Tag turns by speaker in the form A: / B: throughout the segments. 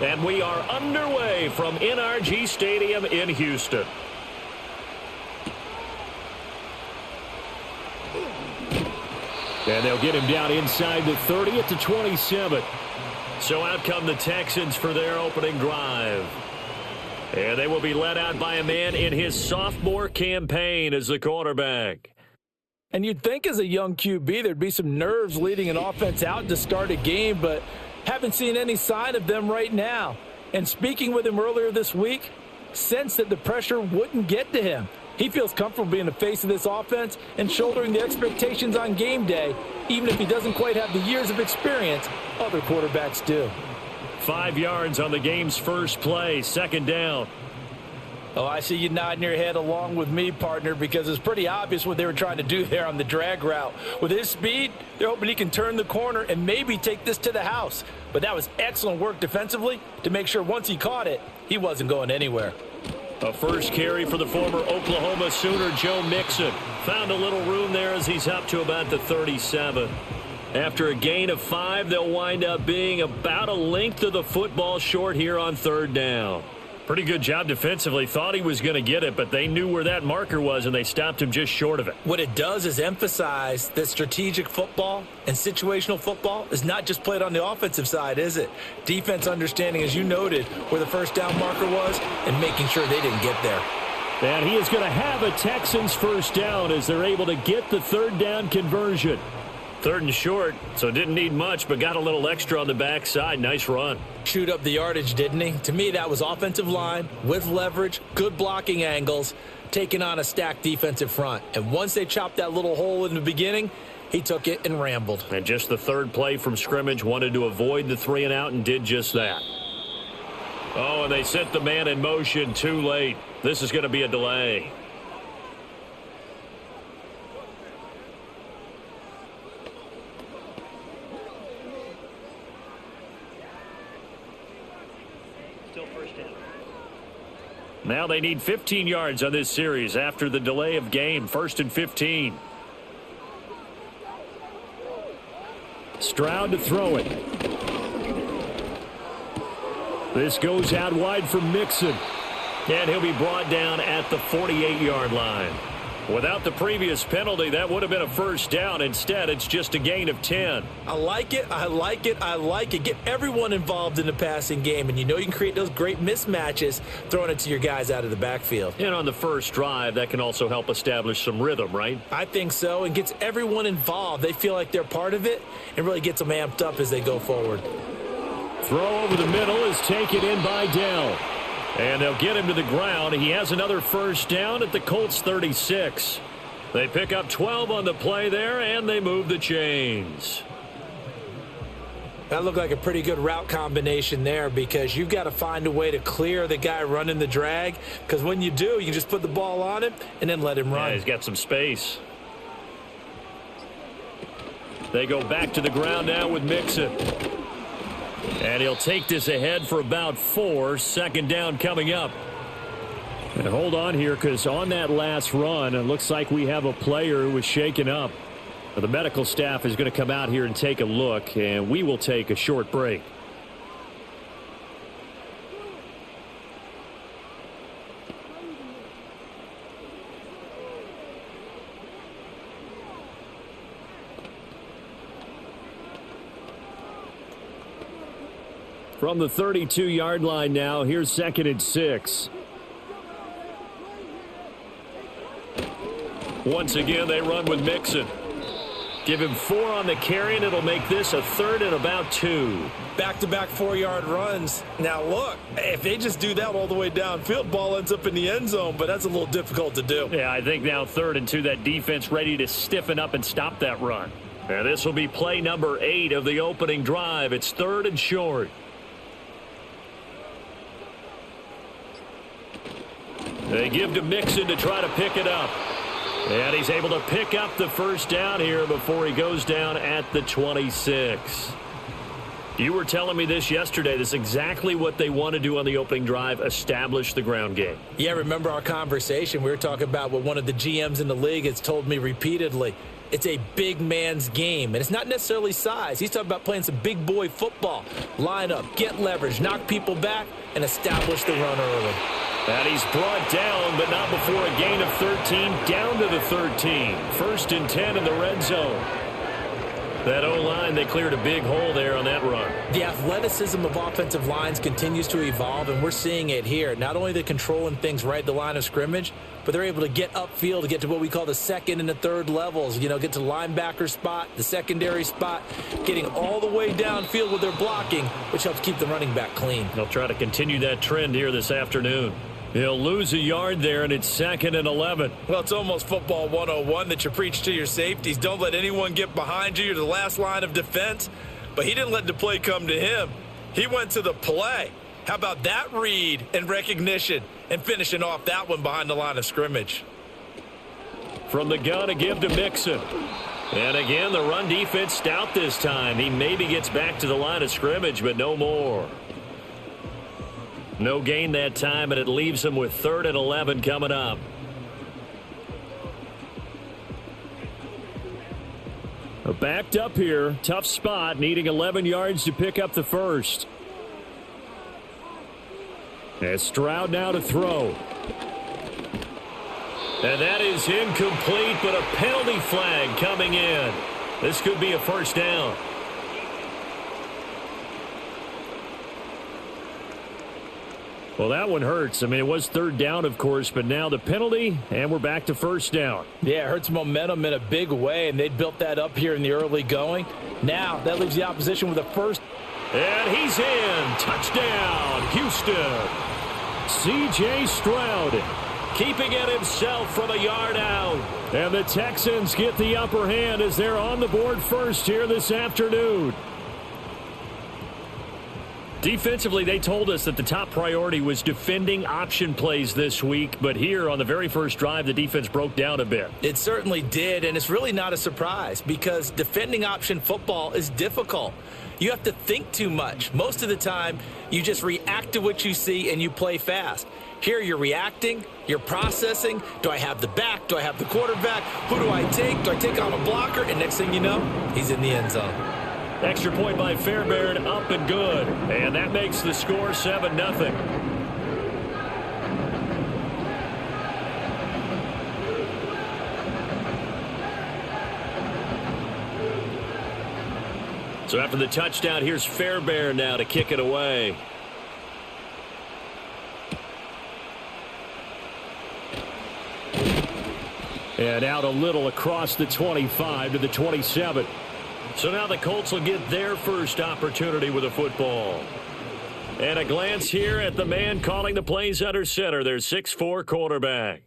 A: And we are underway from NRG Stadium in Houston. And they'll get him down inside the 30 at the 27. So out come the Texans for their opening drive. And they will be led out by a man in his sophomore campaign as the quarterback.
B: And you'd think as a young QB there'd be some nerves leading an offense out to start a game, but haven't seen any sign of them right now. And speaking with him earlier this week, sensed that the pressure wouldn't get to him. He feels comfortable being the face of this offense and shouldering the expectations on game day, even if he doesn't quite have the years of experience other quarterbacks do.
A: 5 yards on the game's first play, second down.
B: Oh, I see you nodding your head along with me, partner, because it's pretty obvious what they were trying to do there on the drag route. With his speed, they're hoping he can turn the corner and maybe take this to the house. But that was excellent work defensively to make sure once he caught it, he wasn't going anywhere.
A: A first carry for the former Oklahoma Sooner, Joe Mixon. Found a little room there as he's up to about the 37. After a gain of 5, they'll wind up being about a length of the football short here on third down. Pretty good job defensively. Thought he was going to get it, but they knew where that marker was, and they stopped him just short of it.
B: What it does is emphasize that strategic football and situational football is not just played on the offensive side, is it? Defense understanding, as you noted, where the first down marker was and making sure they didn't get there.
A: And he is going to have a Texans first down as they're able to get the third down conversion. Third and short, so didn't need much, but got a little extra on the backside. Nice run.
B: Chewed up the yardage, didn't he? To me, that was offensive line with leverage, good blocking angles, taking on a stacked defensive front. And once they chopped that little hole in the beginning, he took it and rambled.
A: And just the third play from scrimmage, wanted to avoid the 3 and out and did just that. Oh, and they sent the man in motion too late. This is going to be a delay. Now they need 15 yards on this series after the delay of game. First and 15. Stroud to throw it. This goes out wide for Mixon. And he'll be brought down at the 48-yard line. Without the previous penalty, that would have been a first down. Instead, it's just a gain of 10.
B: I like it. I like it. I like it. Get everyone involved in the passing game, and you know you can create those great mismatches throwing it to your guys out of the backfield.
A: And on the first drive, that can also help establish some rhythm, right?
B: I think so, and gets everyone involved. They feel like they're part of it and really gets them amped up as they go forward.
A: Throw over the middle is taken in by Dell. And they'll get him to the ground. He has another first down at the Colts 36. They pick up 12 on the play there, and they move the chains.
B: That looked like a pretty good route combination there because you've got to find a way to clear the guy running the drag, because when you do, you can just put the ball on him and then let him run.
A: Yeah, he's got some space. They go back to the ground now with Mixon. And he'll take this ahead for about 4. Second down coming up. And hold on here, because on that last run, it looks like we have a player who was shaken up. The medical staff is going to come out here and take a look, and we will take a short break. From the 32-yard line now, here's second and 6. Once again, they run with Mixon. Give him 4 on the carry, and it'll make this a third and about 2.
B: Back-to-back 4-yard runs. Now, look, if they just do that all the way downfield, ball ends up in the end zone, but that's a little difficult to do.
A: Yeah, I think now 3rd and 2, that defense ready to stiffen up and stop that run. And this will be play number 8 of the opening drive. It's 3rd and short. They give to Mixon to try to pick it up. And he's able to pick up the first down here before he goes down at the 26. You were telling me this yesterday. This is exactly what they want to do on the opening drive, establish the ground game.
B: Yeah, remember our conversation. We were talking about what one of the GMs in the league has told me repeatedly. It's a big man's game, and it's not necessarily size. He's talking about playing some big boy football. Line up, get leverage, knock people back, and establish the run early.
A: And he's brought down, but not before a gain of 13, down to the 13. 1st and 10 in the red zone. That O-line, they cleared a big hole there on that run.
B: The athleticism of offensive lines continues to evolve, and we're seeing it here. Not only the controlling things right at the line of scrimmage, but they're able to get upfield to get to what we call the second and the third levels. You know, get to the linebacker spot, the secondary spot, getting all the way downfield with their blocking, which helps keep the running back clean.
A: They'll try to continue that trend here this afternoon. He'll lose a yard there, and it's 2nd and 11.
B: Well, it's almost football 101 that you preach to your safeties. Don't let anyone get behind you. You're the last line of defense. But he didn't let the play come to him. He went to the play. How about that read and recognition and finishing off that one behind the line of scrimmage?
A: From the gun, a give to Mixon. And again, the run defense stout this time. He maybe gets back to the line of scrimmage, but no more. No gain that time, and it leaves him with 3rd and 11 coming up. Backed up here. Tough spot, needing 11 yards to pick up the first. As Stroud now to throw. And that is incomplete, but a penalty flag coming in. This could be a first down. Well, that one hurts. I mean, it was 3rd down, of course, but now the penalty, and we're back to 1st down.
B: Yeah, it hurts momentum in a big way, and they built that up here in the early going. Now, that leaves the opposition with a first.
A: And he's in. Touchdown, Houston. C.J. Stroud keeping it himself from a yard out. And the Texans get the upper hand as they're on the board first here this afternoon. Defensively, they told us that the top priority was defending option plays this week, but here on the very first drive, the defense broke down a bit.
B: It certainly did, and it's really not a surprise because defending option football is difficult. You have to think too much. Most of the time, you just react to what you see and you play fast. Here you're reacting, you're processing. Do I have the back? Do I have the quarterback? Who do I take? Do I take on a blocker? And next thing you know, he's in the end zone.
A: Extra point by Fairbairn, up and good. And that makes the score 7-0. So after the touchdown, here's Fairbairn now to kick it away. And out a little across the 25 to the 27. So now the Colts will get their first opportunity with a football. And a glance here at the man calling the plays under center, their 6'4" quarterback.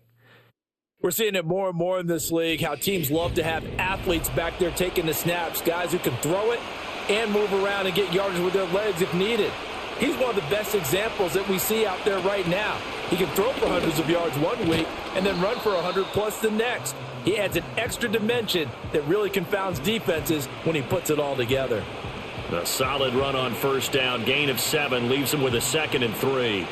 B: We're seeing it more and more in this league, how teams love to have athletes back there taking the snaps, guys who can throw it and move around and get yardage with their legs if needed. He's one of the best examples that we see out there right now. He can throw for hundreds of yards one week and then run for 100+ the next. He adds an extra dimension that really confounds defenses when he puts it all together.
A: A solid run on first down. Gain of 7 leaves him with a 2nd and 3.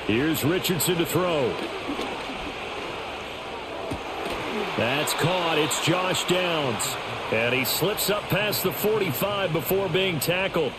A: Here's Richardson to throw. That's caught. It's Josh Downs. And he slips up past the 45 before being tackled.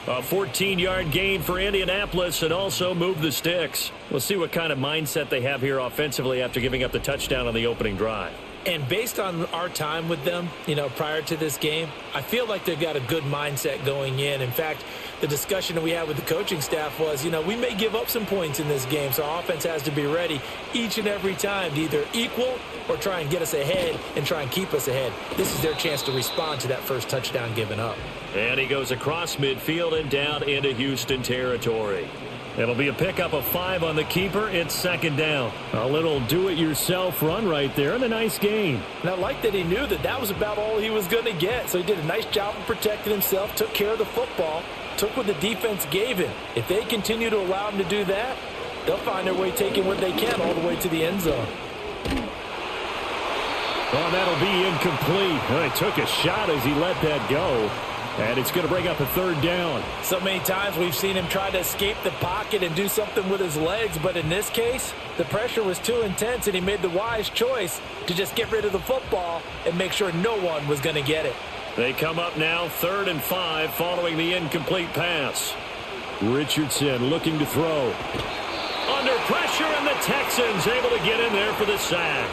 A: A 14-yard gain for Indianapolis and also move the sticks. We'll see what kind of mindset they have here offensively after giving up the touchdown on the opening drive.
B: And based on our time with them, prior to this game, I feel like they've got a good mindset going in. In fact, the discussion that we had with the coaching staff was, we may give up some points in this game, so our offense has to be ready each and every time to either equal or try and get us ahead and try and keep us ahead. This is their chance to respond to that first touchdown given up.
A: And he goes across midfield and down into Houston territory. It'll be a pickup of 5 on the keeper. It's 2nd down. A little do-it-yourself run right there and a nice gain.
B: And I like that he knew that was about all he was going to get. So he did a nice job of protecting himself, took care of the football, took what the defense gave him. If they continue to allow him to do that, they'll find their way taking what they can all the way to the end zone.
A: Oh, that'll be incomplete. He took a shot as he let that go. And it's going to bring up a third down.
B: So many times we've seen him try to escape the pocket and do something with his legs, but in this case, the pressure was too intense and he made the wise choice to just get rid of the football and make sure no one was going to get it.
A: They come up now 3rd and 5 following the incomplete pass. Richardson looking to throw. Under pressure, and the Texans able to get in there for the sack.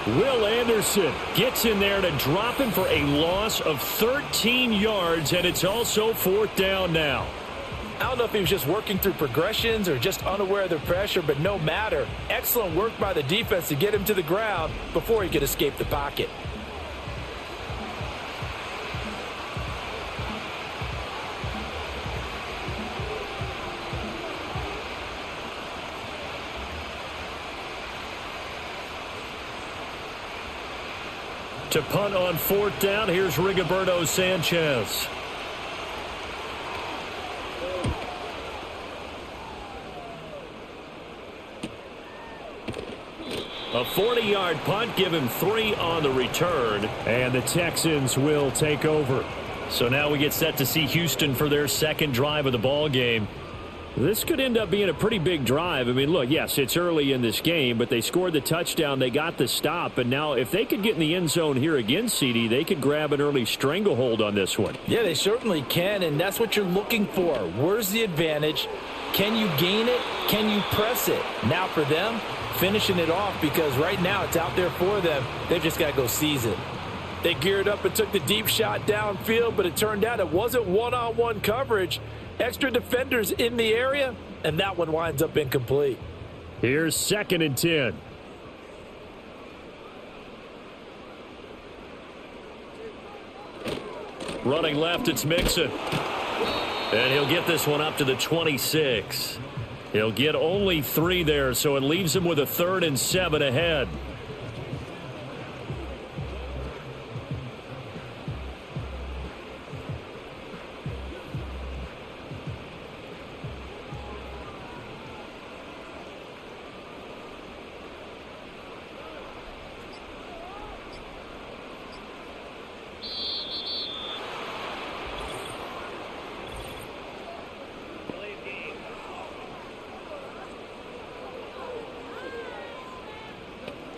A: Will Anderson gets in there to drop him for a loss of 13 yards, and it's also 4th down now.
B: I don't know if he was just working through progressions or just unaware of the pressure, but no matter. Excellent work by the defense to get him to the ground before he could escape the pocket.
A: To punt on 4th down, here's Rigoberto Sanchez. A 40-yard punt, give him 3 on the return, and the Texans will take over. So now we get set to see Houston for their second drive of the ball game. This could end up being a pretty big drive. I mean, look, yes, it's early in this game, but they scored the touchdown, they got the stop, and now if they could get in the end zone here again, CD, they could grab an early stranglehold on this one.
B: Yeah, they certainly can, and that's what you're looking for. Where's the advantage? Can you gain it? Can you press it? Now for them, finishing it off, because right now it's out there for them. They've just got to go seize it. They geared up and took the deep shot downfield, but it turned out it wasn't one-on-one coverage. Extra defenders in the area, and that one winds up incomplete.
A: Here's 2nd and 10. Running left, it's Mixon. And he'll get this one up to the 26. He'll get only 3 there, so it leaves him with a 3rd and 7 ahead.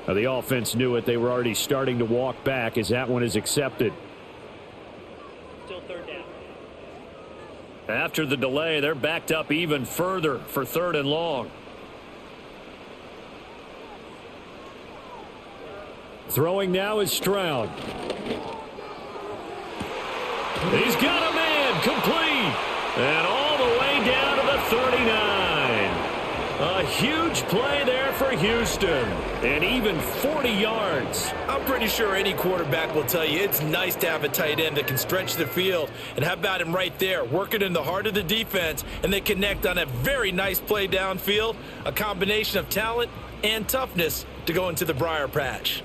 A: The offense knew it. They were already starting to walk back as that one is accepted.
C: Still 3rd down.
A: After the delay, they're backed up even further for 3rd and long. Throwing now is Stroud. He's got a man complete. And all the way down to the 39. A huge play there for Houston. And even 40 yards.
B: I'm pretty sure any quarterback will tell you it's nice to have a tight end that can stretch the field. And how about him right there, working in the heart of the defense, and they connect on a very nice play downfield. A combination of talent and toughness to go into the briar patch.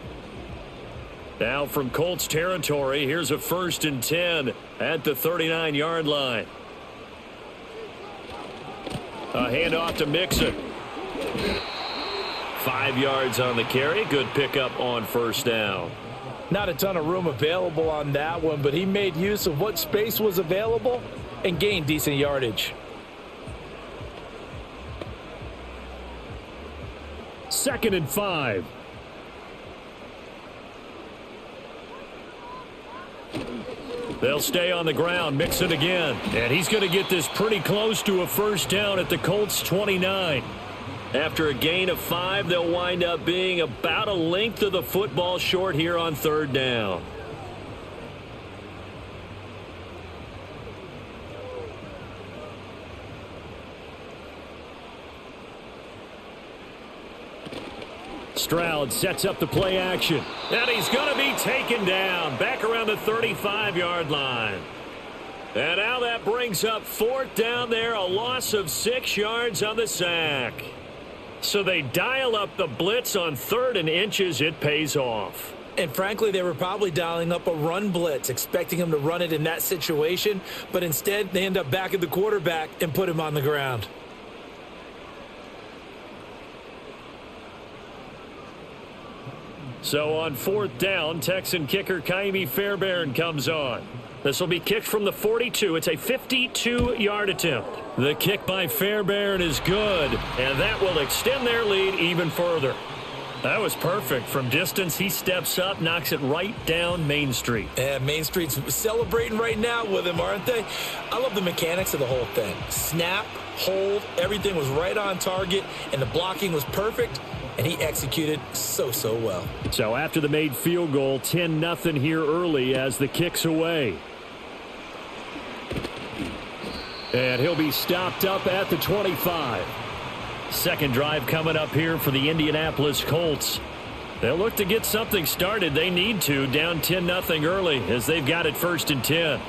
A: Now from Colts territory, here's a 1st and 10 at the 39-yard line. A handoff to Mixon. 5 yards on the carry. Good pickup on 1st down.
B: Not a ton of room available on that one, but he made use of what space was available and gained decent yardage.
A: 2nd and 5. They'll stay on the ground. Mixon again. And he's going to get this pretty close to a 1st down at the Colts 29. After a gain of 5, they'll wind up being about a length of the football short here on 3rd down. Stroud sets up the play action. And he's going to be taken down back around the 35-yard line. And now that brings up 4th down there, a loss of 6 yards on the sack. So they dial up the blitz on 3rd and inches. It pays off.
B: And frankly, they were probably dialing up a run blitz, expecting him to run it in that situation. But instead, they end up back at the quarterback and put him on the ground.
A: So on 4th down, Texan kicker Kaimi Fairbairn comes on. This will be kicked from the 42. It's a 52-yard attempt. The kick by Fairbairn is good, and that will extend their lead even further. That was perfect. From distance, he steps up, knocks it right down Main Street.
B: Yeah, Main Street's celebrating right now with him, aren't they? I love the mechanics of the whole thing. Snap, hold, everything was right on target, and the blocking was perfect, and he executed so well.
A: So after the made field goal, 10-0 here early as the kick's away. And he'll be stopped up at the 25. Second drive coming up here for the Indianapolis Colts. They'll look to get something started. They need to, down 10-0 early as they've got it 1st and 10.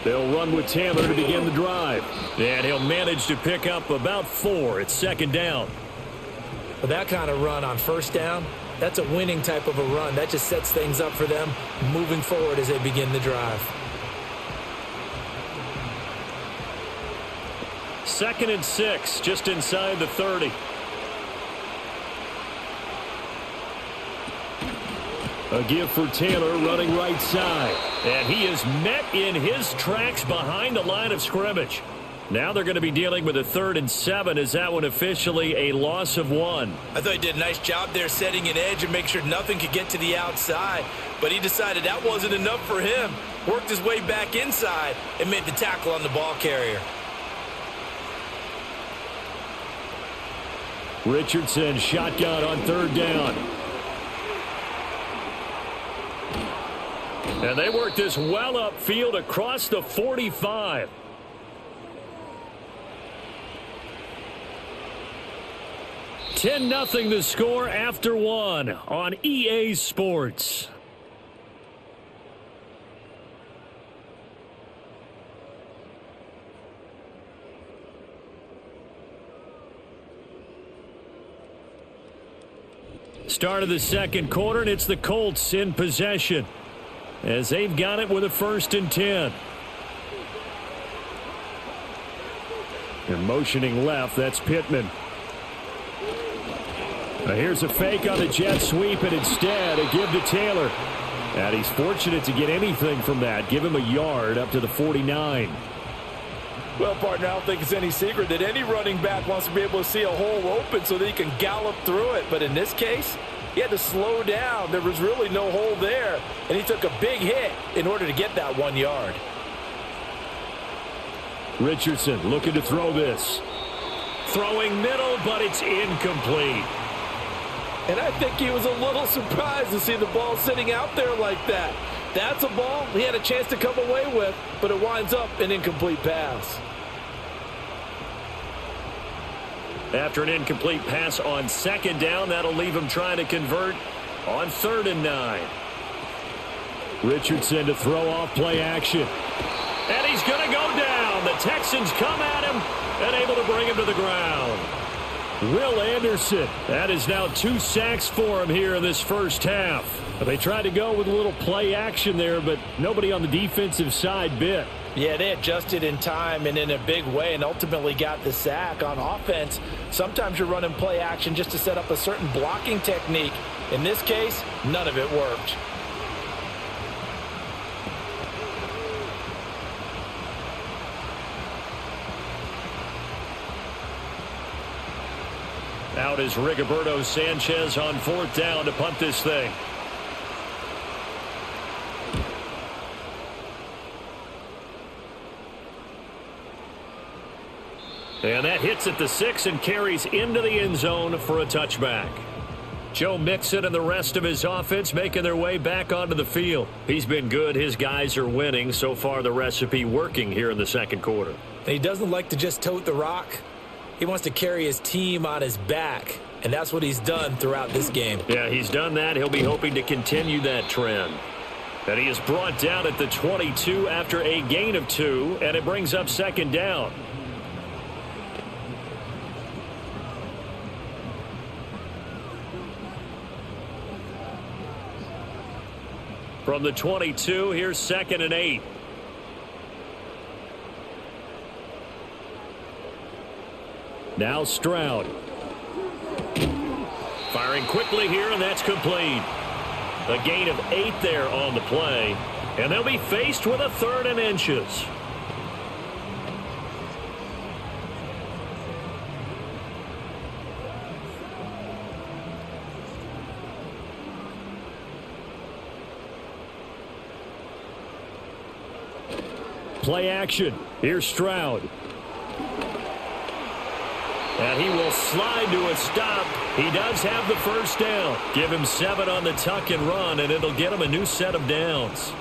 A: They'll run with Taylor to begin the drive. And he'll manage to pick up about 4. It's 2nd down.
B: With that kind of run on 1st down, that's a winning type of a run. That just sets things up for them moving forward as they begin the drive.
A: 2nd and 6, just inside the 30. A give for Taylor running right side. And he is met in his tracks behind the line of scrimmage. Now they're going to be dealing with a 3rd and 7. Is that one officially a loss of 1?
B: I thought he did a nice job there setting an edge and make sure nothing could get to the outside. But he decided that wasn't enough for him. Worked his way back inside and made the tackle on the ball carrier.
A: Richardson shotgun on 3rd down. And they work this well upfield across the 45. (10-0) the score after 1 on EA Sports. Start of the second quarter, and it's the Colts in possession as they've got it with a 1st and 10. And motioning left, that's Pittman. Now here's a fake on the jet sweep, and instead a give to Taylor. And he's fortunate to get anything from that. Give him a yard up to the 49.
B: Well, partner, I don't think it's any secret that any running back wants to be able to see a hole open so that he can gallop through it. But in this case, he had to slow down. There was really no hole there, and he took a big hit in order to get that 1 yard.
A: Richardson looking to throw this. Throwing middle, but it's incomplete.
B: And I think he was a little surprised to see the ball sitting out there like that. That's a ball he had a chance to come away with, but it winds up an incomplete pass.
A: After an incomplete pass on 2nd down, that'll leave him trying to convert on 3rd and 9. Richardson to throw off play action. And he's going to go down. The Texans come at him and able to bring him to the ground. Will Anderson, that is now 2 sacks for him here in this first half. They tried to go with a little play action there, but nobody on the defensive side bit.
B: Yeah, they adjusted in time and in a big way and ultimately got the sack. On offense, sometimes you're running play action just to set up a certain blocking technique. In this case, none of it worked.
A: Out is Rigoberto Sanchez on 4th down to punt this thing. And that hits at the 6 and carries into the end zone for a touchback. Joe Mixon and the rest of his offense making their way back onto the field. He's been good. His guys are winning. So far, the recipe working here in the second quarter.
B: He doesn't like to just tote the rock. He wants to carry his team on his back, and that's what he's done throughout this game.
A: Yeah, he's done that. He'll be hoping to continue that trend. And he is brought down at the 22 after a gain of 2, and it brings up 2nd down. From the 22, here's 2nd and 8. Now Stroud. Firing quickly here, and that's complete. A gain of 8 there on the play, and they'll be faced with a 3rd and inches. Play action. Here's Stroud. And he will slide to a stop. He does have the first down. Give him 7 on the tuck and run, and it'll get him a new set of downs.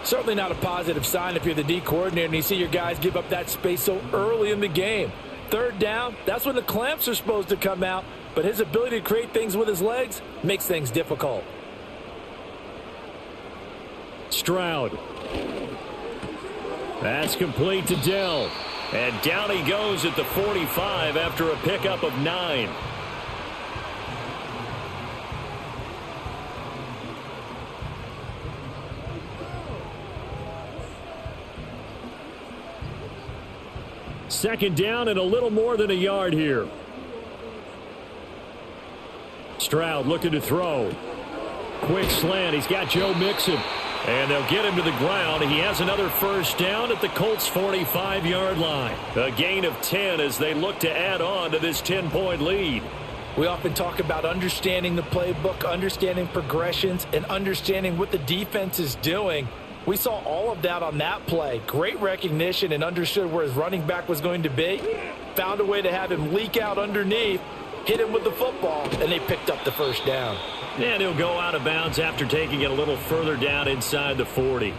B: Certainly not a positive sign if you're the D coordinator and you see your guys give up that space so early in the game. 3rd down, that's when the clamps are supposed to come out, but his ability to create things with his legs makes things difficult.
A: Stroud. That's complete to Dell. And down he goes at the 45 after a pickup of 9. Second down and a little more than a yard here. Stroud looking to throw. Quick slant. He's got Joe Mixon. And they'll get him to the ground. He has another first down at the Colts' 45-yard line. A gain of 10 as they look to add on to this 10-point lead.
B: We often talk about understanding the playbook, understanding progressions, and understanding what the defense is doing. We saw all of that on that play. Great recognition and understood where his running back was going to be. Found a way to have him leak out underneath, hit him with the football, and they picked up the first down.
A: And he'll go out of bounds after taking it a little further down inside the 40.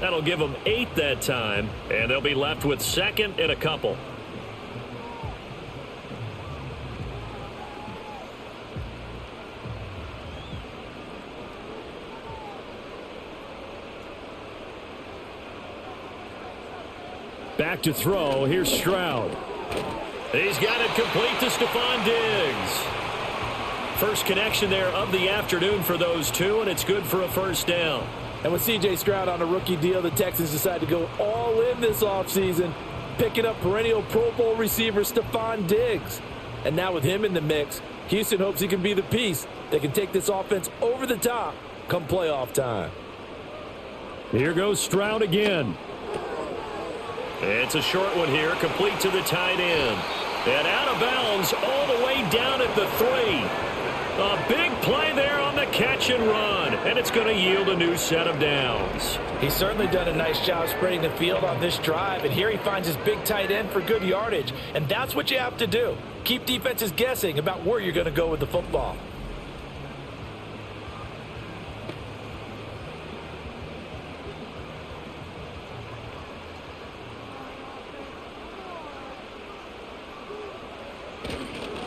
A: That'll give them 8 that time, and they'll be left with 2nd and a couple. Back to throw. Here's Stroud. He's got it complete to Stephon Diggs. First connection there of the afternoon for those two, and it's good for a first down.
B: And with C.J. Stroud on a rookie deal, the Texans decide to go all in this offseason, picking up perennial Pro Bowl receiver Stephon Diggs. And now with him in the mix, Houston hopes he can be the piece that can take this offense over the top come playoff time.
A: Here goes Stroud again. It's a short one here, complete to the tight end. And out of bounds all the way down at the 3. A big play there on the catch and run, and it's going to yield a new set of downs.
B: He's certainly done a nice job spreading the field on this drive, and here he finds his big tight end for good yardage, and that's what you have to do. Keep defenses guessing about where you're going to go with the football.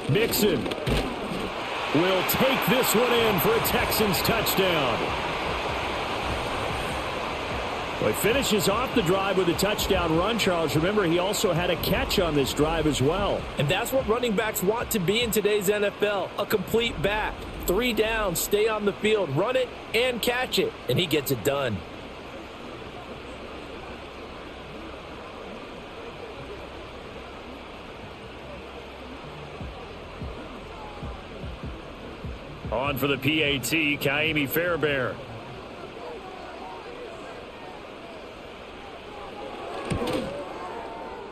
A: Mixon will take this one in for a Texans touchdown. Well, he finishes off the drive with a touchdown run, Charles. Remember, he also had a catch on this drive as well.
B: And that's what running backs want to be in today's NFL, a complete back. 3 downs, stay on the field, run it, and catch it. And he gets it done.
A: On for the PAT, Kaimi Fairbairn.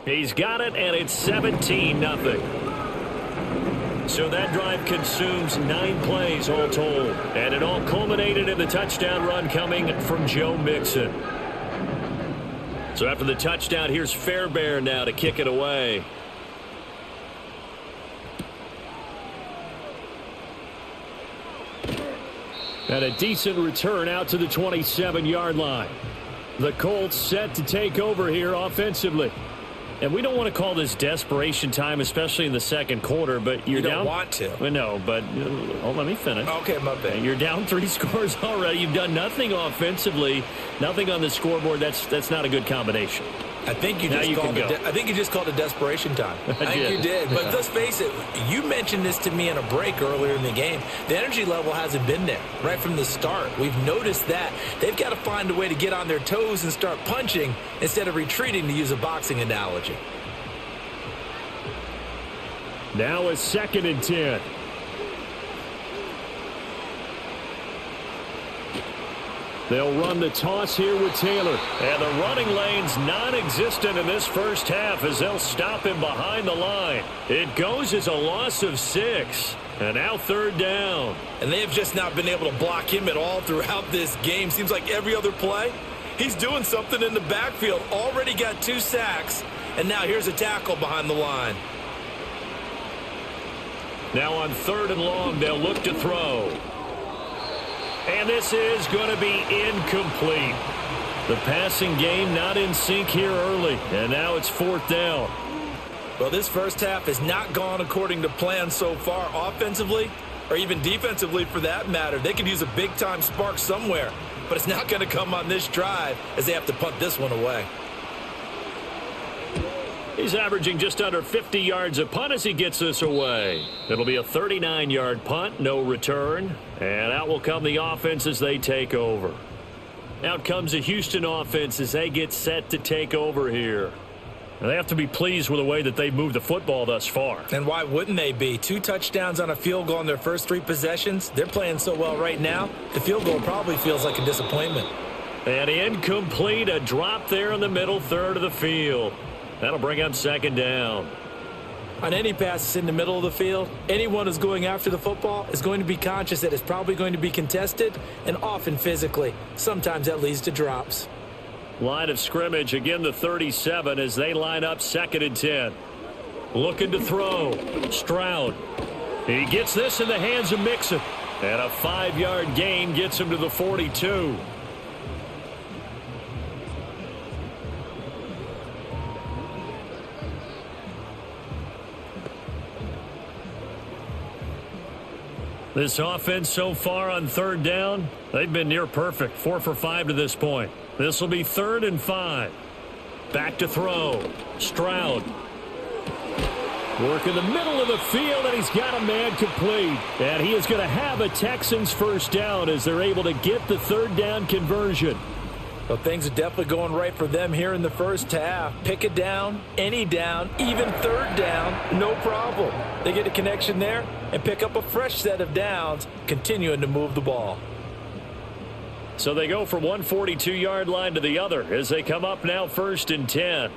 A: He's got it, and it's 17-0. So that drive consumes 9 plays all told. And it all culminated in the touchdown run coming from Joe Mixon. So after the touchdown, here's Fairbairn now to kick it away. And a decent return out to the 27-yard line. The Colts set to take over here offensively. And we don't want to call this desperation time, especially in the second quarter, but you're down.
B: You don't want to.
A: Well, no, but let me finish.
B: Okay, my bad.
A: You're down 3 scores already. You've done nothing offensively, nothing on the scoreboard. That's not a good combination.
B: I think you just called it desperation time. I think you did. But let's face it, you mentioned this to me in a break earlier in the game. The energy level hasn't been there right from the start. We've noticed that. They've got to find a way to get on their toes and start punching instead of retreating, to use a boxing analogy.
A: Now a 2nd and 10. They'll run the toss here with Taylor. And the running lane's non-existent in this first half as they'll stop him behind the line. It goes as a loss of 6. And now third down.
B: And they have just not been able to block him at all throughout this game. Seems like every other play, he's doing something in the backfield. Already got 2 sacks. And now here's a tackle behind the line.
A: Now on third and long, they'll look to throw. And this is going to be incomplete. The passing game not in sync here early. And now it's fourth down.
B: Well, this first half has not gone according to plan so far offensively or even defensively for that matter. They could use a big-time spark somewhere, but it's not going to come on this drive as they have to punt this one away.
A: He's averaging just under 50 yards a punt as he gets this away. It'll be a 39-yard punt, no return. And out will come the offense as they take over. Out comes the Houston offense as they get set to take over here. And they have to be pleased with the way that they've moved the football thus far.
B: And why wouldn't they be? 2 touchdowns on a field goal in their first 3 possessions. They're playing so well right now, the field goal probably feels like a disappointment.
A: And incomplete, a drop there in the middle third of the field. That'll bring up second down.
B: On any passes in the middle of the field, anyone who's going after the football is going to be conscious that it's probably going to be contested and often physically. Sometimes that leads to drops.
A: Line of scrimmage, again the 37 as they line up second and 10. Looking to throw. Stroud. He gets this in the hands of Mixon. And a 5-yard gain gets him to the 42. This offense so far on third down, they've been near perfect. 4 for 5 to this point. This will be 3rd and 5. Back to throw. Stroud. Work in the middle of the field, and he's got a man complete. And he is going to have a Texans first down as they're able to get the third down conversion.
B: Well, things are definitely going right for them here in the first half. Pick a down, any down, even third down, no problem. They get a connection there and pick up a fresh set of downs, continuing to move the ball.
A: So they go from one 42-yard line to the other as they come up now 1st and 10.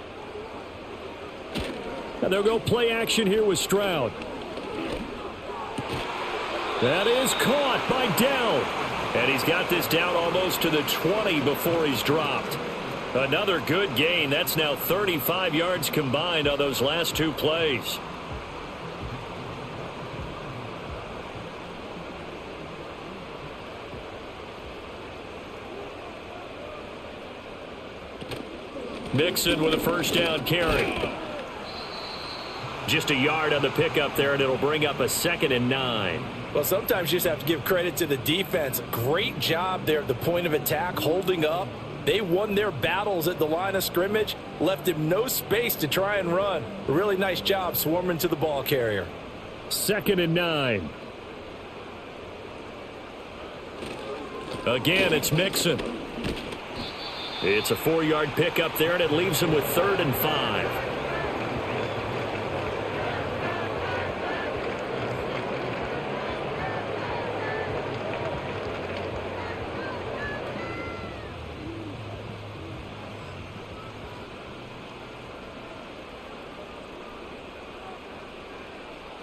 A: And they'll go play action here with Stroud. That is caught by Dowd. And he's got this down almost to the 20 before he's dropped. Another good gain. That's now 35 yards combined on those last 2 plays. Mixon with a first down carry. Just a yard on the pickup there, and it'll bring up a 2nd and 9.
B: Well, sometimes you just have to give credit to the defense. Great job there at the point of attack, holding up. They won their battles at the line of scrimmage, left him no space to try and run. A really nice job swarming to the ball carrier.
A: 2nd and 9. Again, it's Mixon. It's a 4-yard pickup there, and it leaves him with 3rd and 5.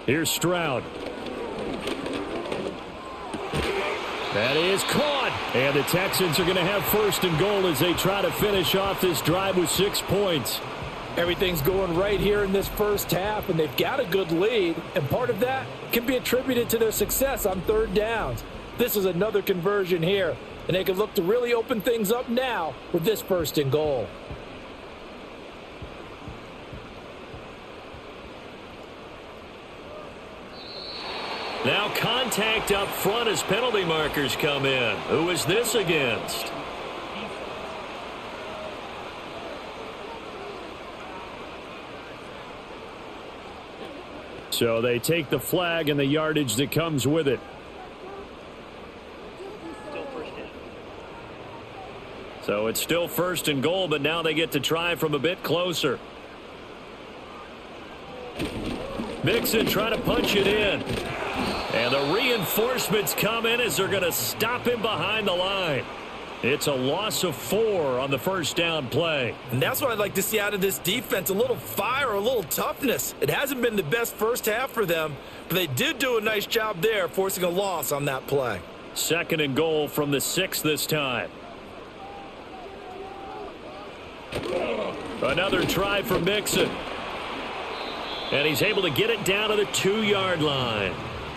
A: Here's Stroud. That is caught. And the Texans are going to have 1st and goal as they try to finish off this drive with 6 points.
B: Everything's going right here in this first half, and they've got a good lead. And part of that can be attributed to their success on third downs. This is another conversion here, and they can look to really open things up now with this 1st and goal.
A: Now contact up front as penalty markers come in. Who is this against? So they take the flag and the yardage that comes with it.
C: Still first down.
A: So it's still 1st and goal, but now they get to try from a bit closer. Mixon trying to punch it in. And the reinforcements come in as they're going to stop him behind the line. It's a loss of 4 on the first down play.
B: And that's what I'd like to see out of this defense, a little fire, a little toughness. It hasn't been the best first half for them, but they did do a nice job there, forcing a loss on that play.
A: 2nd and goal from the 6 this time. Another try for Mixon. And he's able to get it down to the 2-yard line.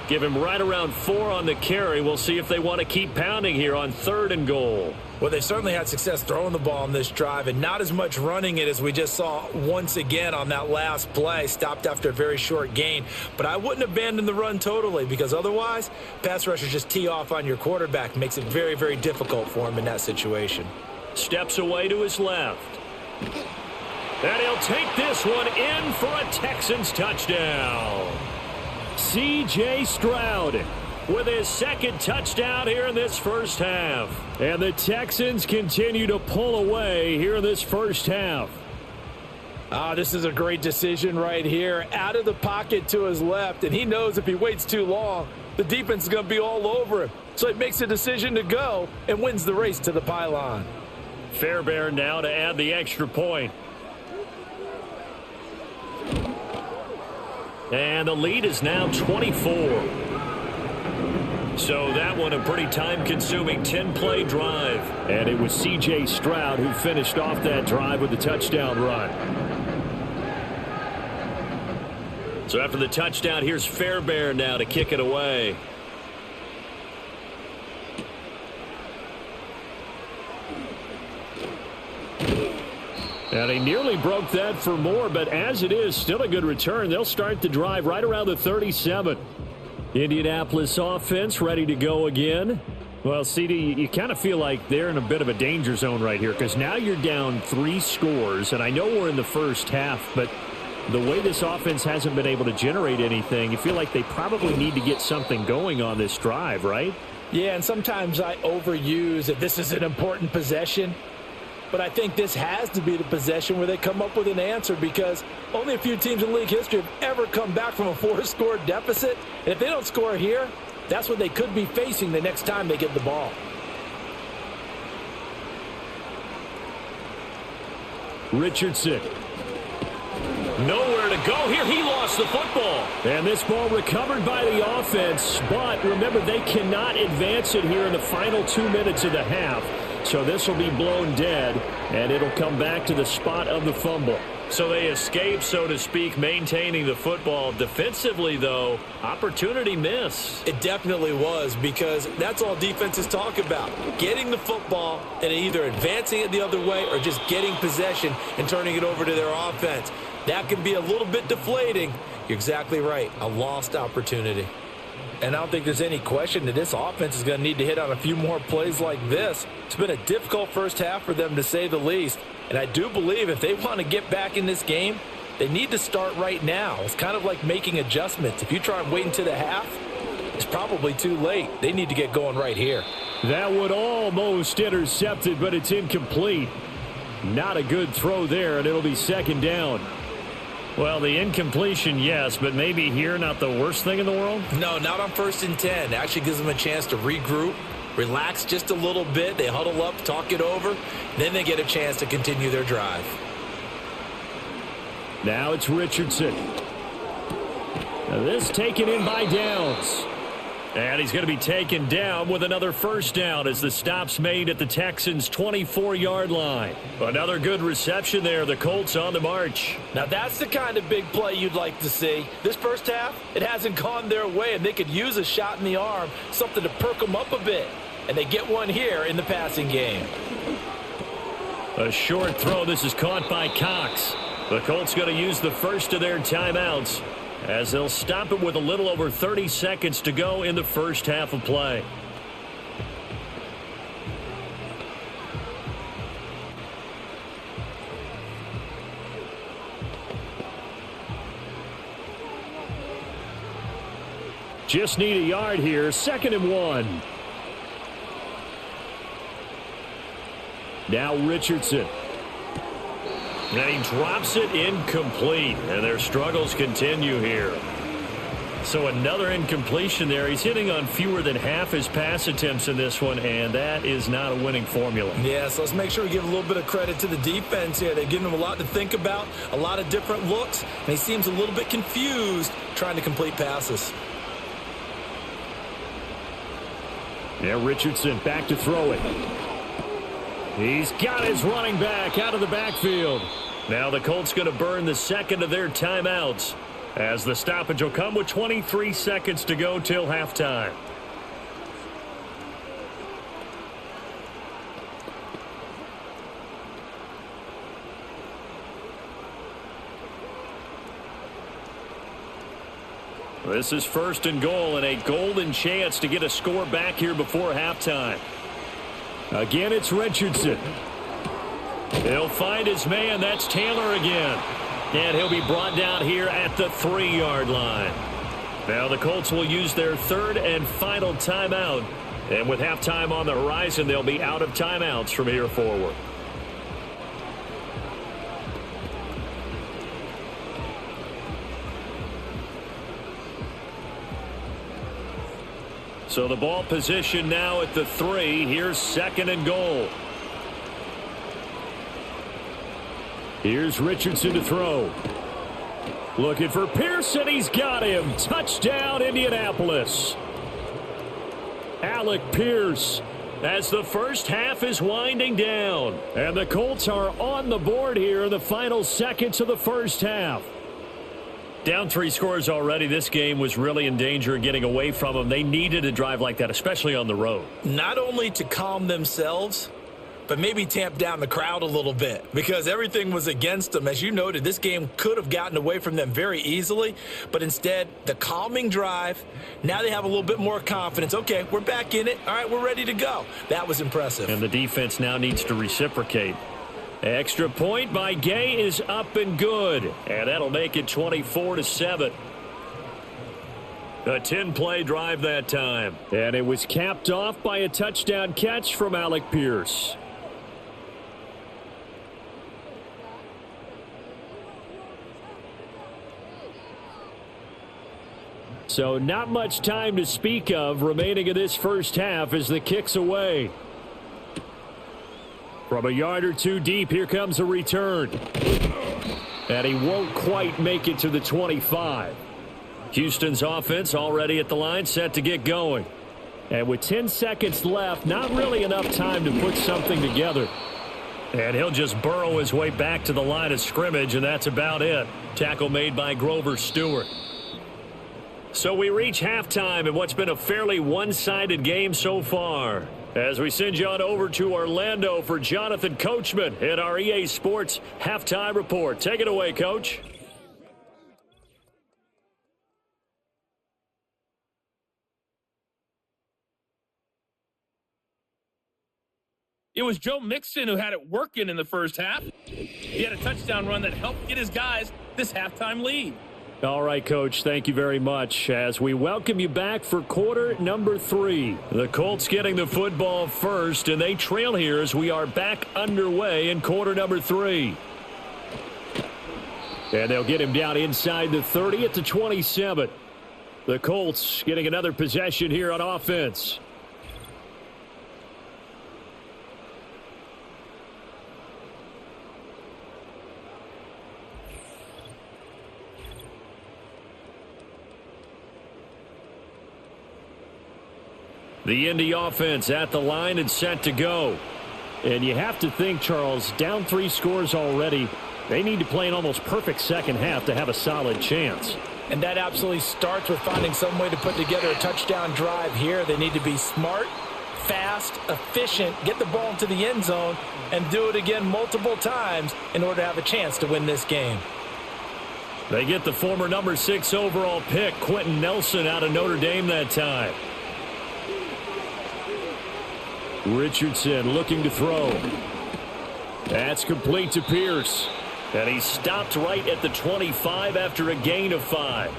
A: Give him right around 4 on the carry. We'll see if they want to keep pounding here on 3rd and goal.
B: Well, they certainly had success throwing the ball on this drive and not as much running it as we just saw once again on that last play. Stopped after a very short gain. But I wouldn't abandon the run totally because otherwise, pass rushers just tee off on your quarterback. Makes it very, very difficult for him in that situation.
A: Steps away to his left. And he'll take this one in for a Texans touchdown. C.J. Stroud with his 2nd touchdown here in this first half. And the Texans continue to pull away here in this first half.
B: This is a great decision right here. Out of the pocket to his left, and he knows if he waits too long, the defense is going to be all over him. So he makes a decision to go and wins the race to the pylon.
A: Fairbairn now to add the extra point. And the lead is now 24. So that one a pretty time-consuming 10-play drive. And it was C.J. Stroud who finished off that drive with the touchdown run. So after the touchdown, here's Fairbairn now to kick it away. And he nearly broke that for more, but as it is, still a good return. They'll start the drive right around the 37. Indianapolis offense ready to go again. Well, CD, you kind of feel like they're in a bit of a danger zone right here because now you're down 3 scores, and I know we're in the first half, but the way this offense hasn't been able to generate anything, you feel like they probably need to get something going on this drive, right?
B: Yeah, and sometimes I overuse that this is an important possession. But I think this has to be the possession where they come up with an answer because only a few teams in league history have ever come back from a 4-score deficit. And if they don't score here, that's what they could be facing the next time they get the ball.
A: Richardson. Nowhere to go here. He lost the football. And this ball recovered by the offense. But remember, they cannot advance it here in the final 2 minutes of the half. So this will be blown dead, and it'll come back to the spot of the fumble. So they escape, so to speak, maintaining the football. Defensively, though, opportunity missed.
B: It definitely was because that's all defenses talk about. Getting the football and either advancing it the other way or just getting possession and turning it over to their offense. That can be a little bit deflating. You're exactly right. A lost opportunity. And I don't think there's any question that this offense is going to need to hit on a few more plays like this. It's been a difficult first half for them, to say the least. And I do believe if they want to get back in this game, they need to start right now. It's kind of like making adjustments. If you try and wait until the half, it's probably too late. They need to get going right here.
A: That would almost intercepted, but it's incomplete. Not a good throw there, and it'll be 2nd down. Well, the incompletion, yes, but maybe here not the worst thing in the world?
B: No, not on 1st and 10. It actually gives them a chance to regroup, relax just a little bit. They huddle up, talk it over. Then they get a chance to continue their drive.
A: Now it's Richardson. Now this taken in by Downs. And he's going to be taken down with another first down as the stop's made at the Texans' 24-yard line. Another good reception there. The Colts on the march.
B: Now that's the kind of big play you'd like to see. This first half, it hasn't gone their way, and they could use a shot in the arm, something to perk them up a bit. And they get one here in the passing game.
A: A short throw. This is caught by Cox. The Colts going to use the first of their timeouts, as they'll stop it with a little over 30 seconds to go in the first half of play. Just need a yard here. 2nd and 1. Now Richardson. And he drops it incomplete. And their struggles continue here. So another incompletion there. He's hitting on fewer than half his pass attempts in this one, and that is not a winning formula.
B: Yeah, so let's make sure we give a little bit of credit to the defense here. They're giving him a lot to think about, a lot of different looks, and he seems a little bit confused trying to complete passes.
A: Yeah, Richardson back to throw it. He's got his running back out of the backfield. Now the Colts going to burn the second of their timeouts, as the stoppage will come with 23 seconds to go till halftime. This is first and goal, and a golden chance to get a score back here before halftime. Again, it's Richardson. He'll find his man. That's Taylor again. And he'll be brought down here at the 3-yard line. Now the Colts will use their third and final timeout. And with halftime on the horizon, they'll be out of timeouts from here forward. So the ball position now at the 3. Here's second and goal. Here's Richardson to throw. Looking for Pearson. He's got him. Touchdown, Indianapolis. Alec Pierce, as the first half is winding down. And the Colts are on the board here in the final seconds of the first half. Down 3 scores already. This game was really in danger of getting away from them. They needed a drive like that, especially on the road.
B: Not only to calm themselves, but maybe tamp down the crowd a little bit, because everything was against them. As you noted, this game could have gotten away from them very easily, but instead, the calming drive, now they have a little bit more confidence. Okay, we're back in it. All right, we're ready to go. That was impressive.
A: And the defense now needs to reciprocate. Extra point by Gay is up and good, and that'll make it 24-7. A 10-play drive that time, and it was capped off by a touchdown catch from Alec Pierce. So not much time to speak of remaining in this first half as the kick's away. From a yard or two deep, here comes a return. And he won't quite make it to the 25. Houston's offense already at the line, set to get going. And with 10 seconds left, not really enough time to put something together. And he'll just burrow his way back to the line of scrimmage, and that's about it. Tackle made by Grover Stewart. So we reach halftime in what's been a fairly one-sided game so far, as we send you on over to Orlando for Jonathan Coachman in our EA Sports Halftime Report. Take it away, Coach.
D: It was Joe Mixon who had it working in the first half. He had a touchdown run that helped get his guys this halftime lead.
A: All right, Coach, thank you very much as we welcome you back for quarter number 3. The Colts getting the football first, and they trail here as we are back underway in quarter number 3. And they'll get him down inside the 30 at the 27. The Colts getting another possession here on offense. The Indy offense at the line and set to go. And you have to think, Charles, down 3 scores already. They need to play an almost perfect second half to have a solid chance.
B: And that absolutely starts with finding some way to put together a touchdown drive here. They need to be smart, fast, efficient, get the ball into the end zone, and do it again multiple times in order to have a chance to win this game.
A: They get the former number 6 overall pick, Quentin Nelson, out of Notre Dame that time. Richardson looking to throw. That's complete to Pierce. And he stopped right at the 25 after a gain of 5.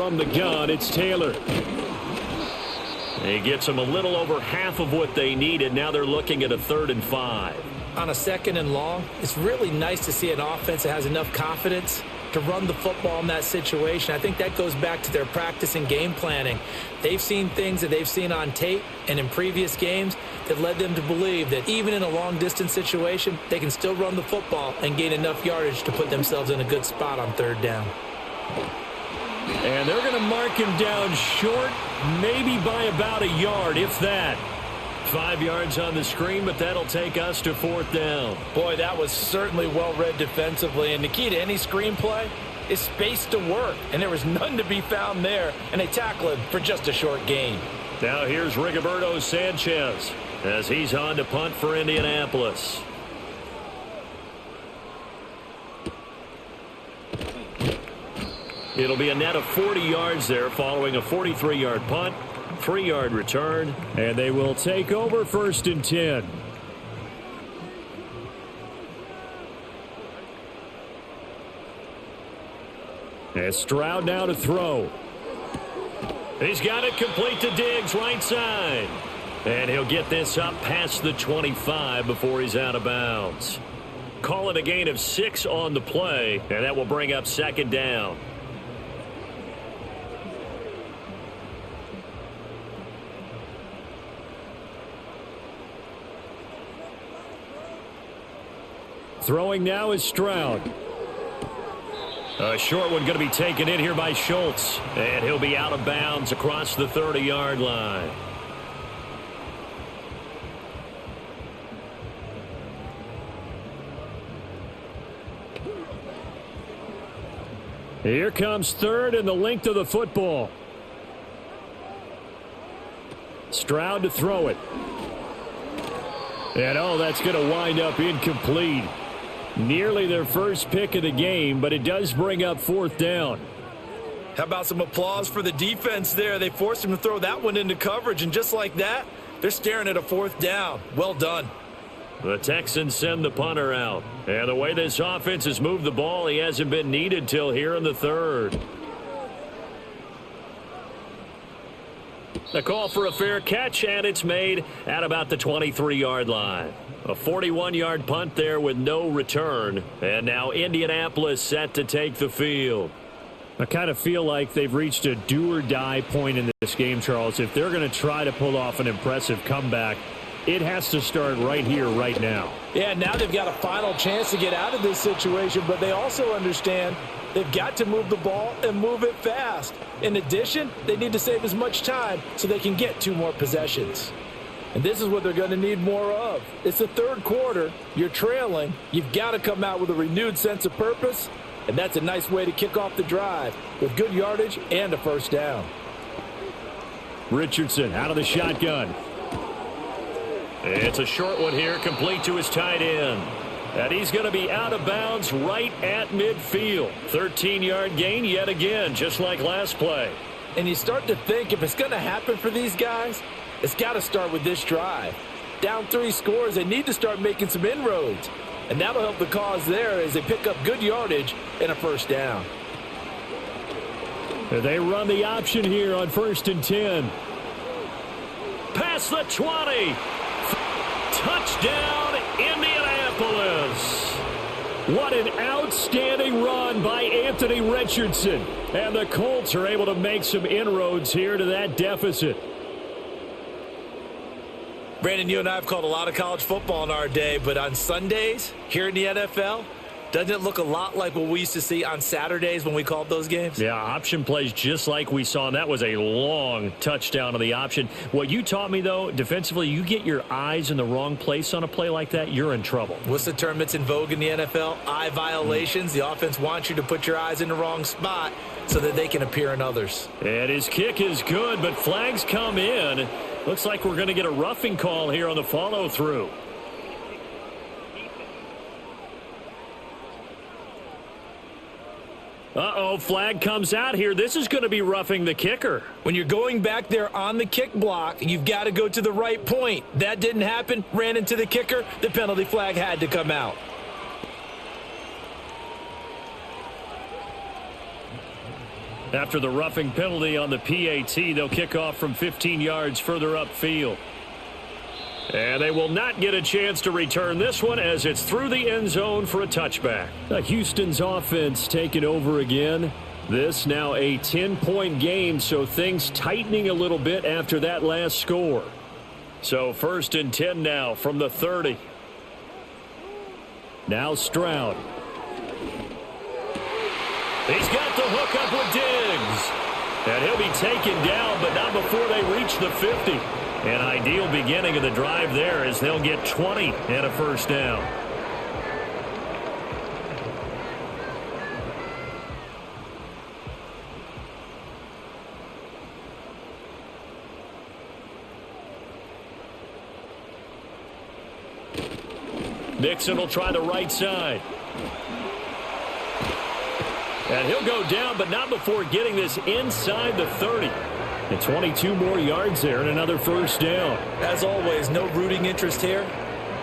A: from the gun. It's Taylor. He gets them a little over half of what they needed. Now they're looking at a 3rd and 5.
B: On a 2nd and long, it's really nice to see an offense that has enough confidence to run the football in that situation. I think that goes back to their practice and game planning. They've seen things that they've seen on tape and in previous games that led them to believe that even in a long-distance situation, they can still run the football and gain enough yardage to put themselves in a good spot on 3rd down.
A: And they're going to mark him down short, maybe by about a yard, if that. 5 yards on the screen, but that'll take us to 4th down.
B: Boy, that was certainly well-read defensively, and the key to any screenplay is space to work, and there was none to be found there, and they tackle him for just a short gain.
A: Now here's Rigoberto Sanchez as he's on to punt for Indianapolis. It'll be a net of 40 yards there following a 43-yard punt, 3-yard return, and they will take over 1st and 10. And Stroud now to throw. He's got it complete to Diggs, right side. And he'll get this up past the 25 before he's out of bounds. Call it a gain of 6 on the play, and that will bring up 2nd down. Throwing now is Stroud. A short one going to be taken in here by Schultz. And he'll be out of bounds across the 30-yard line. Here comes 3rd and the length of the football. Stroud to throw it. And that's going to wind up incomplete. Nearly their first pick of the game, but it does bring up 4th down.
B: How about some applause for the defense there? They forced him to throw that one into coverage, and just like that, they're staring at a 4th down. Well done.
A: The Texans send the punter out. And the way this offense has moved the ball, he hasn't been needed till here in the 3rd. The call for a fair catch, and it's made at about the 23-yard line. A 41-yard punt there with no return. And now Indianapolis set to take the field. I kind of feel like they've reached a do-or-die point in this game, Charles. If they're going to try to pull off an impressive comeback, it has to start right here, right now.
B: Yeah, now they've got a final chance to get out of this situation, but they also understand they've got to move the ball and move it fast. In addition, they need to save as much time so they can get 2 more possessions. And this is what they're going to need more of. It's the 3rd quarter. You're trailing. You've got to come out with a renewed sense of purpose, and that's a nice way to kick off the drive with good yardage and a 1st down.
A: Richardson out of the shotgun. It's a short one here, complete to his tight end. And he's going to be out of bounds right at midfield. 13-yard gain yet again, just like last play.
B: And you start to think if it's going to happen for these guys, it's got to start with this drive. Down 3 scores, they need to start making some inroads. And that'll help the cause there as they pick up good yardage and a 1st down.
A: They run the option here on 1st and 10. Past the 20. Touchdown, Indianapolis. What an outstanding run by Anthony Richardson. And the Colts are able to make some inroads here to that deficit.
B: Brandon, you and I have called a lot of college football in our day, but on Sundays here in the NFL, doesn't it look a lot like what we used to see on Saturdays when we called those games?
A: Yeah, option plays just like we saw, and that was a long touchdown on the option. What you taught me, though, defensively, you get your eyes in the wrong place on a play like that, you're in trouble.
B: What's the term that's in vogue in the NFL? Eye violations. The offense wants you to put your eyes in the wrong spot so that they can appear in others.
A: And his kick is good, but flags come in. Looks like we're going to get a roughing call here on the follow-through. Uh-oh, flag comes out here. This is going to be roughing the kicker.
B: When you're going back there on the kick block, you've got to go to the right point. That didn't happen. Ran into the kicker. The penalty flag had to come out.
A: After the roughing penalty on the PAT, they'll kick off from 15 yards further upfield. And they will not get a chance to return this one as it's through the end zone for a touchback. Houston's offense taking over again. This now a 10-point game, so things tightening a little bit after that last score. So 1st and 10 now from the 30. Now Stroud. He's got the hook up with Diggs. And he'll be taken down, but not before they reach the 50. An ideal beginning of the drive there as they'll get 20 and a first down. Mixon will try the right side. And he'll go down, but not before getting this inside the 30. And 22 more yards there and another first down.
B: As always, no rooting interest here,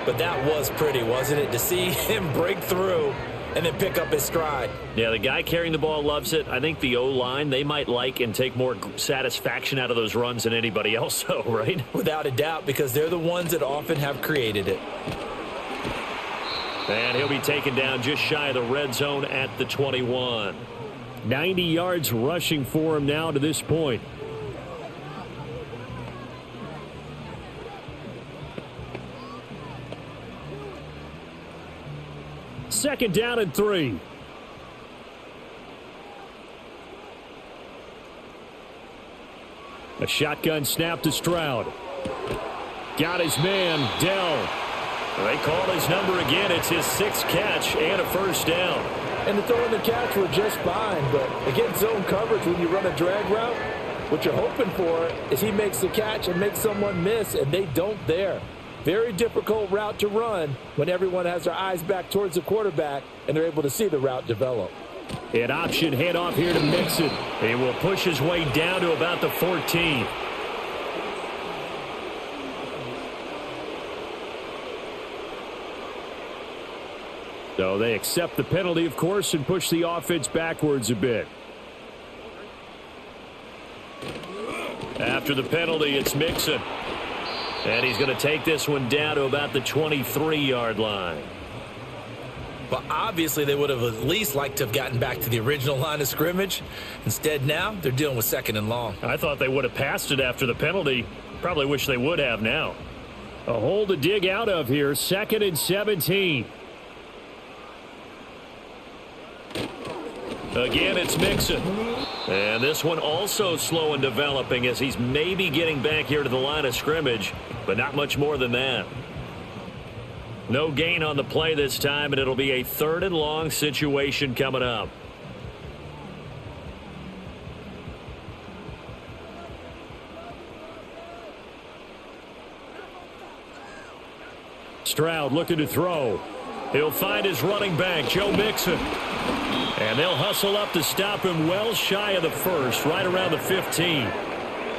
B: but that was pretty, wasn't it? To see him break through and then pick up his stride.
A: Yeah, the guy carrying the ball loves it. I think the O-line, they might like and take more satisfaction out of those runs than anybody else, though, right?
B: Without a doubt, because they're the ones that often have created it.
A: And he'll be taken down just shy of the red zone at the 21. 90 yards rushing for him now to this point. Second down and 3. A shotgun snap to Stroud. Got his man, Dell. They call his number again. It's his 6th catch and a first down.
B: And the throw and the catch were just fine, but against zone coverage, when you run a drag route, what you're hoping for is he makes the catch and makes someone miss, and they don't there. Very difficult route to run when everyone has their eyes back towards the quarterback and they're able to see the route develop.
A: An option handoff here to Mixon. He will push his way down to about the 14. So they accept the penalty, of course, and push the offense backwards a bit. After the penalty, it's Mixon. And he's going to take this one down to about the 23-yard line.
B: But obviously they would have at least liked to have gotten back to the original line of scrimmage. Instead now they're dealing with 2nd and long.
A: I thought they would have passed it after the penalty. Probably wish they would have now. A hole to dig out of here. 2nd and 17. Again, it's Mixon. And this one also slow in developing as he's maybe getting back here to the line of scrimmage, but not much more than that. No gain on the play this time, and it'll be a 3rd and long situation coming up. Stroud looking to throw. He'll find his running back, Joe Mixon. And they'll hustle up to stop him well shy of the 1st, right around the 15.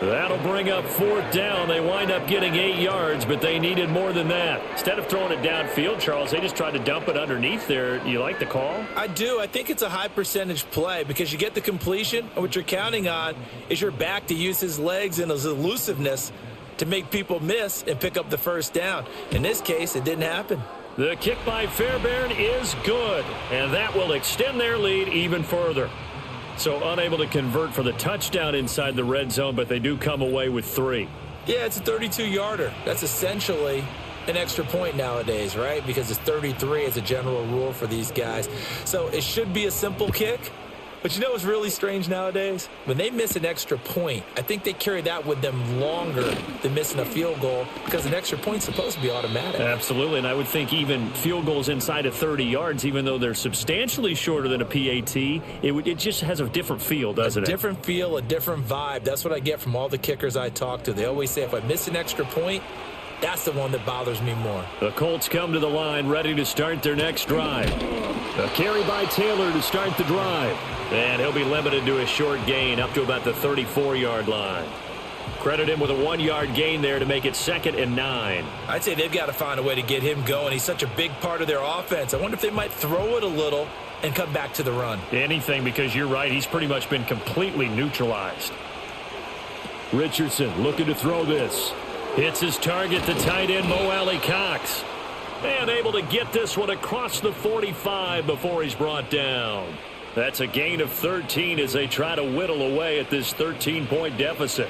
A: That'll bring up 4th down. They wind up getting 8 yards, but they needed more than that. Instead of throwing it downfield, Charles, they just tried to dump it underneath there. You like the call?
B: I do. I think it's a high percentage play because you get the completion, and what you're counting on is your back to use his legs and his elusiveness to make people miss and pick up the 1st down. In this case, it didn't happen.
A: The kick by Fairbairn is good, and that will extend their lead even further. So unable to convert for the touchdown inside the red zone, but they do come away with 3.
B: Yeah, it's a 32-yarder. That's essentially an extra point nowadays, right? Because it's 33 as a general rule for these guys. So it should be a simple kick. But you know what's really strange nowadays? When they miss an extra point, I think they carry that with them longer than missing a field goal because an extra point's supposed to be automatic.
A: Absolutely, and I would think even field goals inside of 30 yards, even though they're substantially shorter than a PAT, it just has a different feel, doesn't it?
B: A different feel, a different vibe. That's what I get from all the kickers I talk to. They always say if I miss an extra point, that's the one that bothers me more.
A: The Colts come to the line ready to start their next drive. A carry by Taylor to start the drive. And he'll be limited to a short gain up to about the 34-yard line. Credit him with a 1-yard gain there to make it 2nd and 9.
B: I'd say they've got to find a way to get him going. He's such a big part of their offense. I wonder if they might throw it a little and come back to the run.
A: Anything, because you're right. He's pretty much been completely neutralized. Richardson looking to throw this. Hits his target, the tight end, Mo Alley-Cox. And able to get this one across the 45 before he's brought down. That's a gain of 13 as they try to whittle away at this 13-point deficit.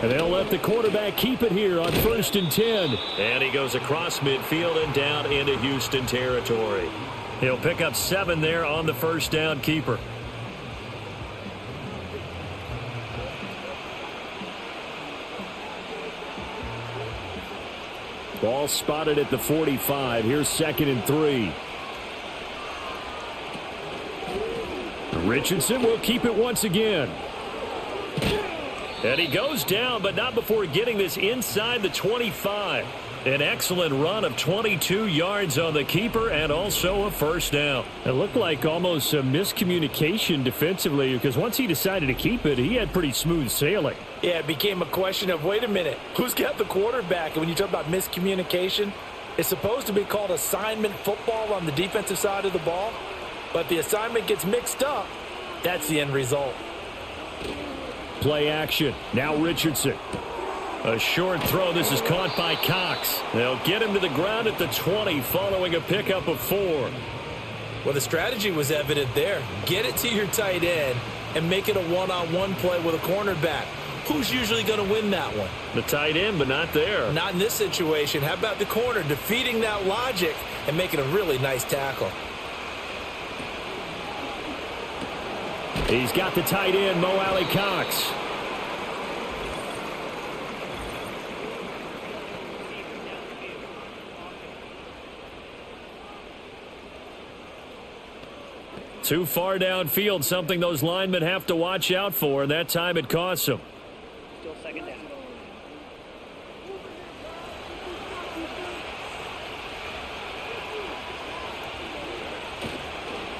A: And they'll let the quarterback keep it here on 1st and 10. And he goes across midfield and down into Houston territory. He'll pick up 7 there on the first down keeper. Ball spotted at the 45. Here's 2nd and 3. Richardson will keep it once again. And he goes down, but not before getting this inside the 25. An excellent run of 22 yards on the keeper and also a first down. It looked like almost a miscommunication defensively because once he decided to keep it, he had pretty smooth sailing.
B: Yeah, it became a question of, wait a minute, who's got the quarterback? And when you talk about miscommunication, it's supposed to be called assignment football on the defensive side of the ball. But the assignment gets mixed up. That's the end result.
A: Play action. Now Richardson. A short throw. This is caught by Cox. They'll get him to the ground at the 20 following a pickup of 4.
B: Well, the strategy was evident there. Get it to your tight end and make it a one-on-one play with a cornerback. Who's usually going to win that one?
A: The tight end, but not there.
B: Not in this situation. How about the corner defeating that logic and making a really nice tackle?
A: He's got the tight end, Mo Alley-Cox. Too far downfield, something those linemen have to watch out for, and that time it costs them.
C: Still 2nd down.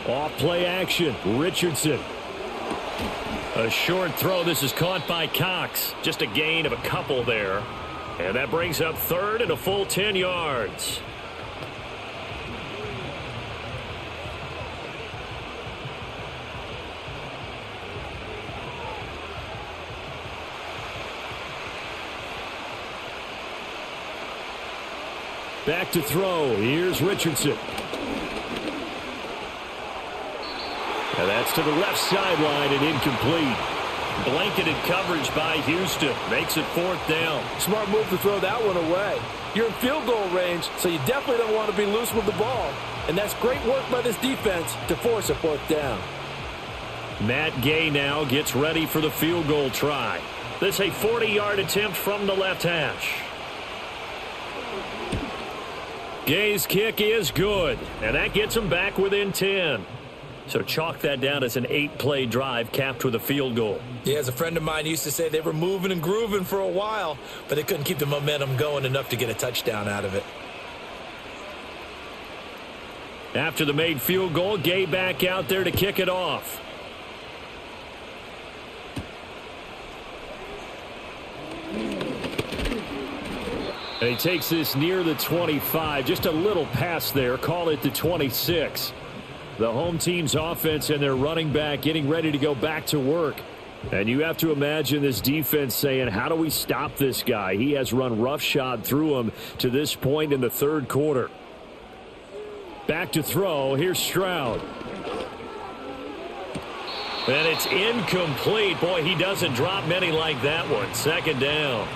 A: Off play action, Richardson. A short throw. This is caught by Cox. Just a gain of a couple there. And that brings up 3rd and a full 10 yards. Back to throw. Here's Richardson. And that's to the left sideline and incomplete. Blanketed coverage by Houston. Makes it 4th down.
B: Smart move to throw that one away. You're in field goal range, so you definitely don't want to be loose with the ball. And that's great work by this defense to force a 4th down.
A: Matt Gay now gets ready for the field goal try. This a 40-yard attempt from the left hash. Gay's kick is good, and that gets him back within 10. So chalk that down as an 8-play drive capped with a field goal.
B: Yeah, as a friend of mine used to say, they were moving and grooving for a while, but they couldn't keep the momentum going enough to get a touchdown out of it.
A: After the made field goal, Gay back out there to kick it off. And he takes this near the 25. Just a little pass there. Call it the 26. The home team's offense and their running back getting ready to go back to work. And you have to imagine this defense saying, how do we stop this guy? He has run roughshod through him to this point in the 3rd quarter. Back to throw. Here's Stroud. And it's incomplete. Boy, he doesn't drop many like that one. 2nd down.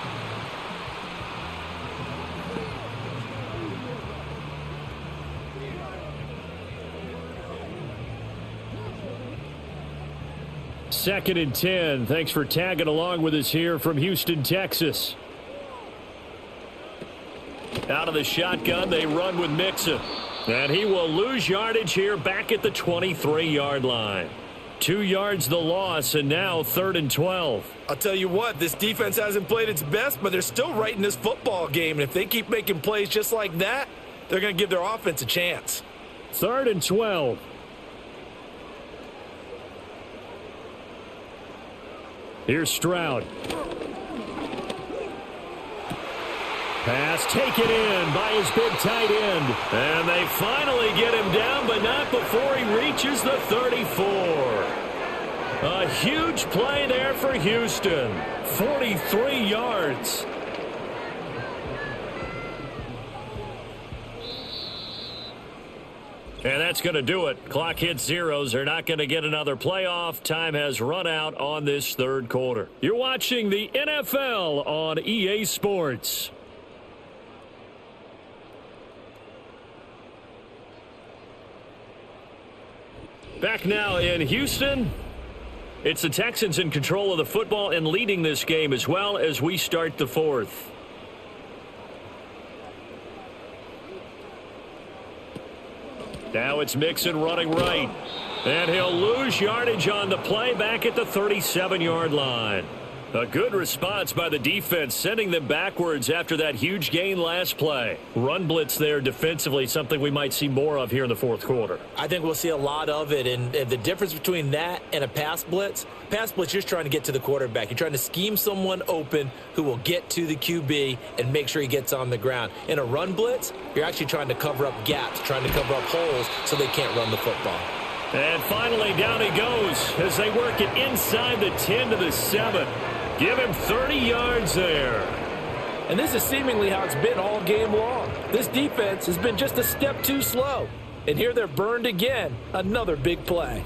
A: Second and 10. Thanks for tagging along with us here from Houston, Texas. Out of the shotgun, they run with Mixon. And he will lose yardage here back at the 23-yard line. 2 yards the loss, and now 3rd and 12.
B: I'll tell you what, this defense hasn't played its best, but they're still right in this football game. And if they keep making plays just like that, they're going to give their offense a chance.
A: 3rd and 12. Here's Stroud. Pass taken in by his big tight end. And they finally get him down, but not before he reaches the 34. A huge play there for Houston. 43 yards. And that's going to do it. Clock hits zeros. They're not going to get another playoff. Time has run out on this 3rd quarter. You're watching the NFL on EA Sports. Back now in Houston. It's the Texans in control of the football and leading this game as well as we start the 4th. Now it's Mixon running right. And he'll lose yardage on the play back at the 37-yard line. A good response by the defense, sending them backwards after that huge gain last play. Run blitz there defensively, something we might see more of here in the 4th quarter.
B: I think we'll see a lot of it, and the difference between that and a pass blitz, you're just trying to get to the quarterback. You're trying to scheme someone open who will get to the QB and make sure he gets on the ground. In a run blitz, you're actually trying to cover up gaps, trying to cover up holes so they can't run the football.
A: And finally down he goes as they work it inside the 10 to the 7. Give him 30 yards there.
B: And this is seemingly how it's been all game long. This defense has been just a step too slow. And here they're burned again. Another big play.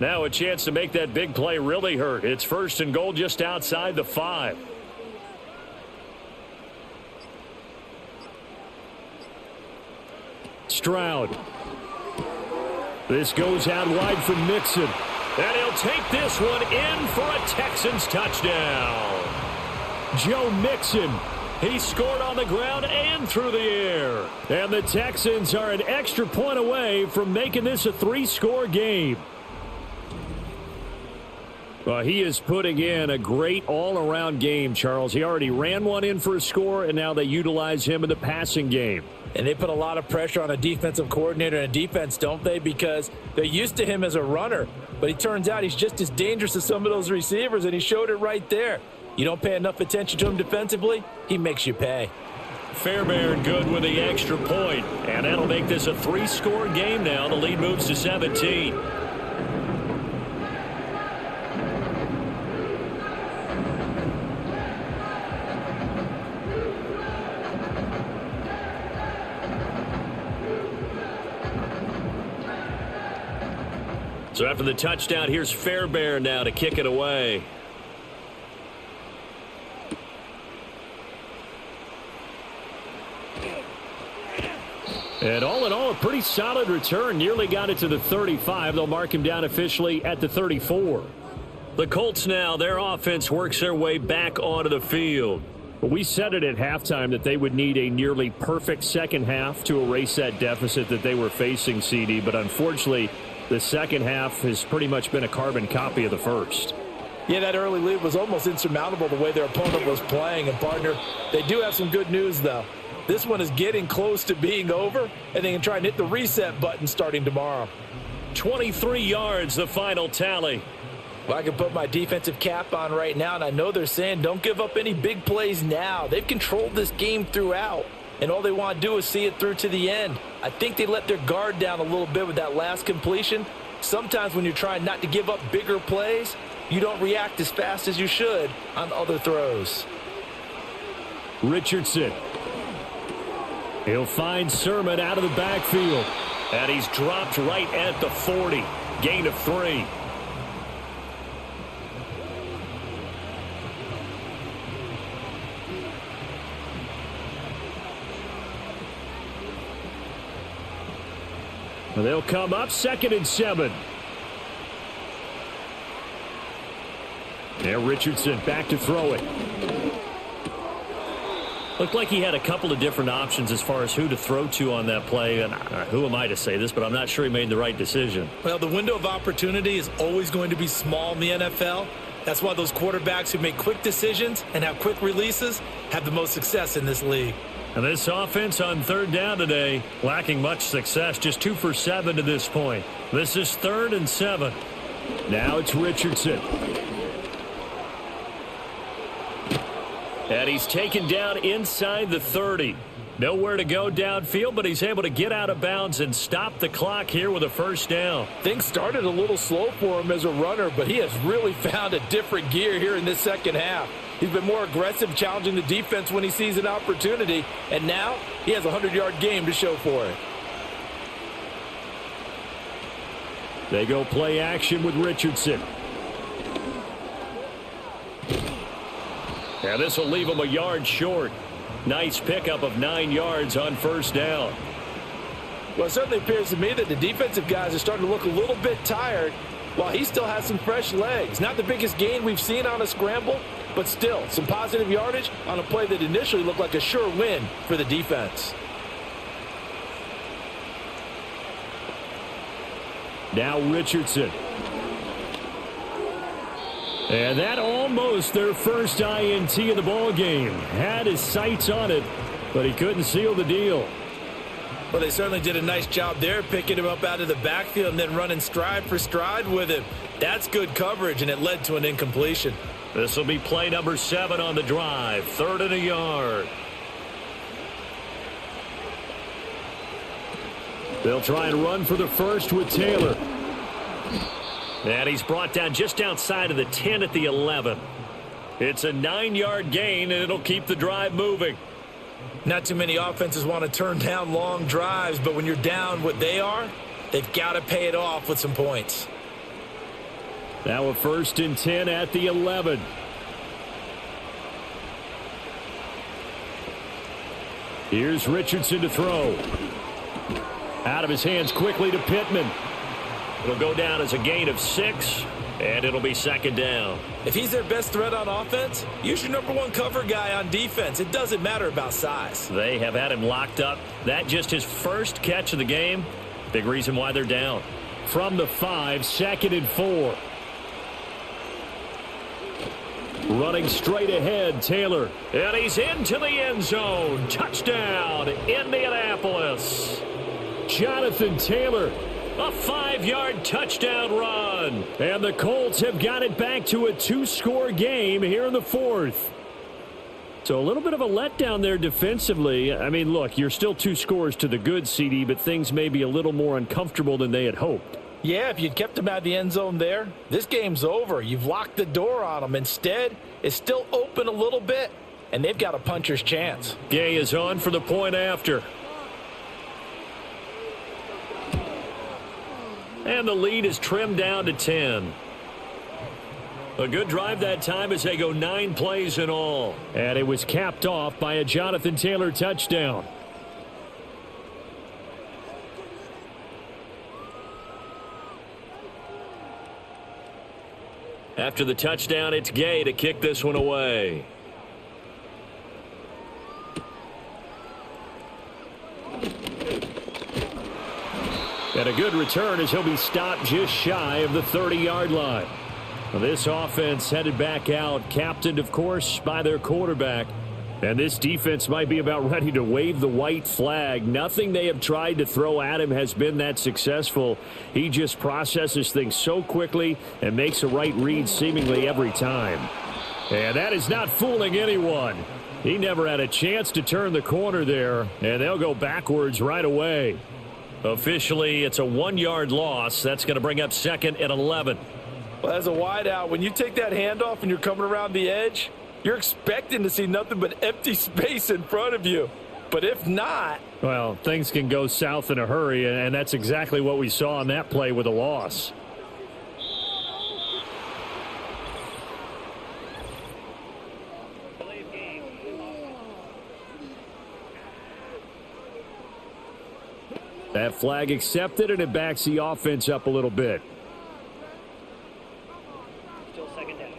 A: Now a chance to make that big play really hurt. It's 1st and goal just outside the 5. Stroud. This goes out wide from Mixon. And he'll take this one in for a Texans touchdown. Joe Mixon. He scored on the ground and through the air. And the Texans are an extra point away from making this a 3-score game. Well, he is putting in a great all-around game, Charles. He already ran one in for a score, and now they utilize him in the passing game.
B: And they put a lot of pressure on a defensive coordinator and a defense, don't they? Because they're used to him as a runner. But he turns out he's just as dangerous as some of those receivers, and he showed it right there. You don't pay enough attention to him defensively, he makes you pay.
A: Fairbairn good with the extra point. And that'll make this a 3-score game now. The lead moves to 17. So after the touchdown, here's Fairbairn now to kick it away. And all in all, a pretty solid return. Nearly got it to the 35. They'll mark him down officially at the 34. The Colts now, their offense works their way back onto the field. But we said it at halftime that they would need a nearly perfect second half to erase that deficit that they were facing, CD. But unfortunately, the second half has pretty much been a carbon copy of the first.
B: Yeah, that early lead was almost insurmountable the way their opponent was playing. And, partner, they do have some good news, though. This one is getting close to being over, and they can try and hit the reset button starting tomorrow.
A: 23 yards, the final tally.
B: Well, I can put my defensive cap on right now, and I know they're saying don't give up any big plays now. They've controlled this game throughout, and all they want to do is see it through to the end. I think they let their guard down a little bit with that last completion. Sometimes when you're trying not to give up bigger plays, you don't react as fast as you should on other throws.
A: Richardson. He'll find Sermon out of the backfield. And he's dropped right at the 40. Gain of 3. They'll come up 2nd and 7. There, Richardson back to throw it. Looked like he had a couple of different options as far as who to throw to on that play. And who am I to say this, but I'm not sure he made the right decision.
B: Well, the window of opportunity is always going to be small in the NFL. That's why those quarterbacks who make quick decisions and have quick releases have the most success in this league.
A: And this offense on third down today, lacking much success, just 2 for 7 to this point. This is 3rd and 7. Now it's Richardson. And he's taken down inside the 30. Nowhere to go downfield, but he's able to get out of bounds and stop the clock here with a first down.
B: Things started a little slow for him as a runner, but he has really found a different gear here in this second half. He's been more aggressive, challenging the defense when he sees an opportunity, and now he has a 100-yard game to show for it.
A: They go play action with Richardson. And this will leave him a yard short. Nice pickup of 9 yards on first down.
B: Well, it certainly appears to me that the defensive guys are starting to look a little bit tired while he still has some fresh legs. Not the biggest gain we've seen on a scramble, but still some positive yardage on a play that initially looked like a sure win for the defense.
A: Now Richardson. And that almost their first INT of the ball game. Had his sights on it, but he couldn't seal the deal.
B: Well, they certainly did a nice job there, picking him up out of the backfield and then running stride for stride with him. That's good coverage, and it led to an incompletion.
A: This will be play number 7 on the drive. 3rd and a yard. They'll try and run for the first with Taylor. And he's brought down just outside of the 10 at the 11. It's a 9-yard gain, and it'll keep the drive moving.
B: Not too many offenses want to turn down long drives, but when you're down what they are, they've got to pay it off with some points.
A: Now a 1st and 10 at the 11. Here's Richardson to throw. Out of his hands quickly to Pittman. It'll go down as a gain of 6, and it'll be 2nd down.
B: If he's their best threat on offense, use your #1 cover guy on defense. It doesn't matter about size.
A: They have had him locked up. That just his first catch of the game. Big reason why they're down. From the 5, 2nd and 4. Running straight ahead, Taylor. And he's into the end zone. Touchdown, Indianapolis. Jonathan Taylor. A 5-yard touchdown run. And the Colts have got it back to a 2-score game here in the 4th. So a little bit of a letdown there defensively. I mean, look, you're still 2 scores to the good, CD, but things may be a little more uncomfortable than they had hoped.
B: Yeah, if you'd kept them out of the end zone there, this game's over. You've locked the door on them. Instead, it's still open a little bit, and they've got a puncher's chance.
A: Gay is on for the point after. And the lead is trimmed down to 10. A good drive that time as they go 9 plays in all. And it was capped off by a Jonathan Taylor touchdown. After the touchdown, it's Gay to kick this one away. And a good return as he'll be stopped just shy of the 30-yard line. Well, this offense headed back out, captained, of course, by their quarterback. And this defense might be about ready to wave the white flag. Nothing they have tried to throw at him has been that successful. He just processes things so quickly and makes a right read seemingly every time. And that is not fooling anyone. He never had a chance to turn the corner there, and they'll go backwards right away. Officially, it's a 1-yard loss. That's going to bring up 2nd and 11.
B: Well, as a wideout, when you take that handoff and you're coming around the edge, you're expecting to see nothing but empty space in front of you. But if not...
A: well, things can go south in a hurry, and that's exactly what we saw on that play with a loss. That flag accepted, and it backs the offense up a little bit.
C: Still 2nd down.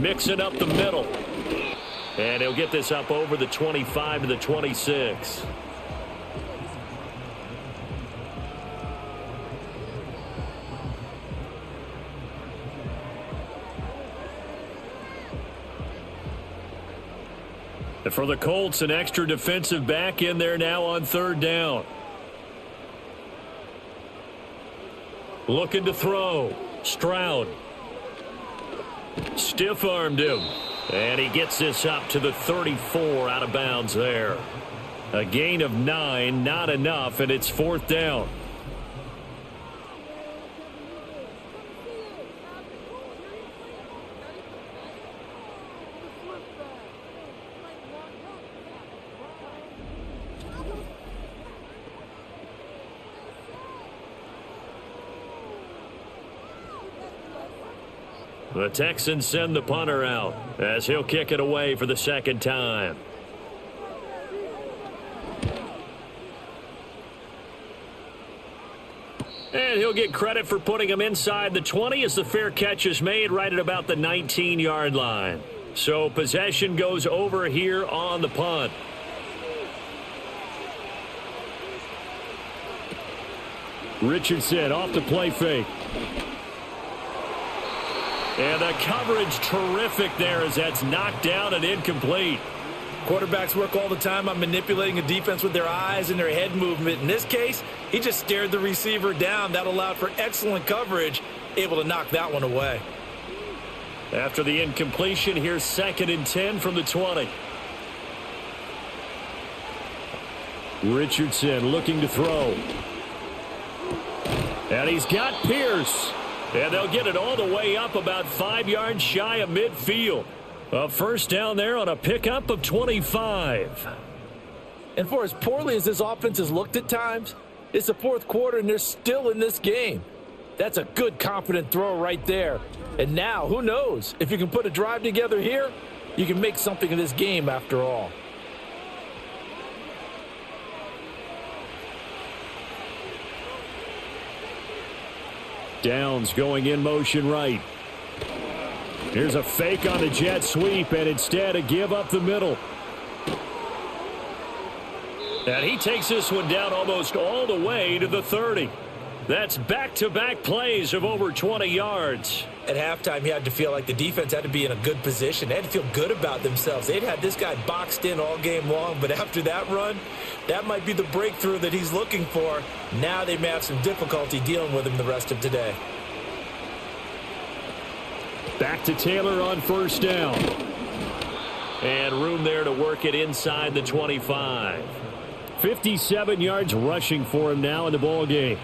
A: mixing up the middle. And he'll get this up over the 25 to the 26. And for the Colts, an extra defensive back in there now on third down. Looking to throw. Stroud. Stiff-armed him. And he gets this up to the 34 out of bounds there. A gain of 9, not enough, and it's fourth down. The Texans send the punter out as he'll kick it away for the second time. And he'll get credit for putting him inside the 20 as the fair catch is made right at about the 19-yard line. So possession goes over here on the punt. Richardson off the play fake. And the coverage terrific there as that's knocked down and incomplete.
B: Quarterbacks work all the time on manipulating a defense with their eyes and their head movement. In this case, he just stared the receiver down. That allowed for excellent coverage, able to knock that one away.
A: After the incompletion, here's 2nd and 10 from the 20. Richardson looking to throw. And he's got Pierce. And they'll get it all the way up about 5 yards shy of midfield. A first down there on a pickup of 25.
B: And for as poorly as this offense has looked at times, it's the fourth quarter and they're still in this game. That's a good, confident throw right there. And now, who knows? If you can put a drive together here, you can make something of this game after all.
A: Downs going in motion right. Here's a fake on the jet sweep, and instead a give up the middle. And he takes this one down almost all the way to the 30. That's back-to-back plays of over 20 yards.
B: At halftime, you had to feel like the defense had to be in a good position. They had to feel good about themselves. They'd had this guy boxed in all game long, but after that run, that might be the breakthrough that he's looking for. Now they may have some difficulty dealing with him the rest of today.
A: Back to Taylor on first down. And room there to work it inside the 25. 57 yards rushing for him now in the ball game.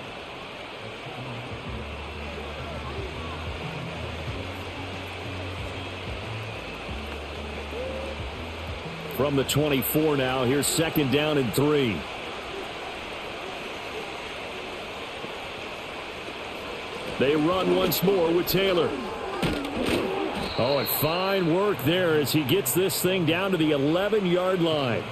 A: From the 24 now, here's 2nd down and 3. They run once more with Taylor. Oh, and fine work there as he gets this thing down to the 11-yard line.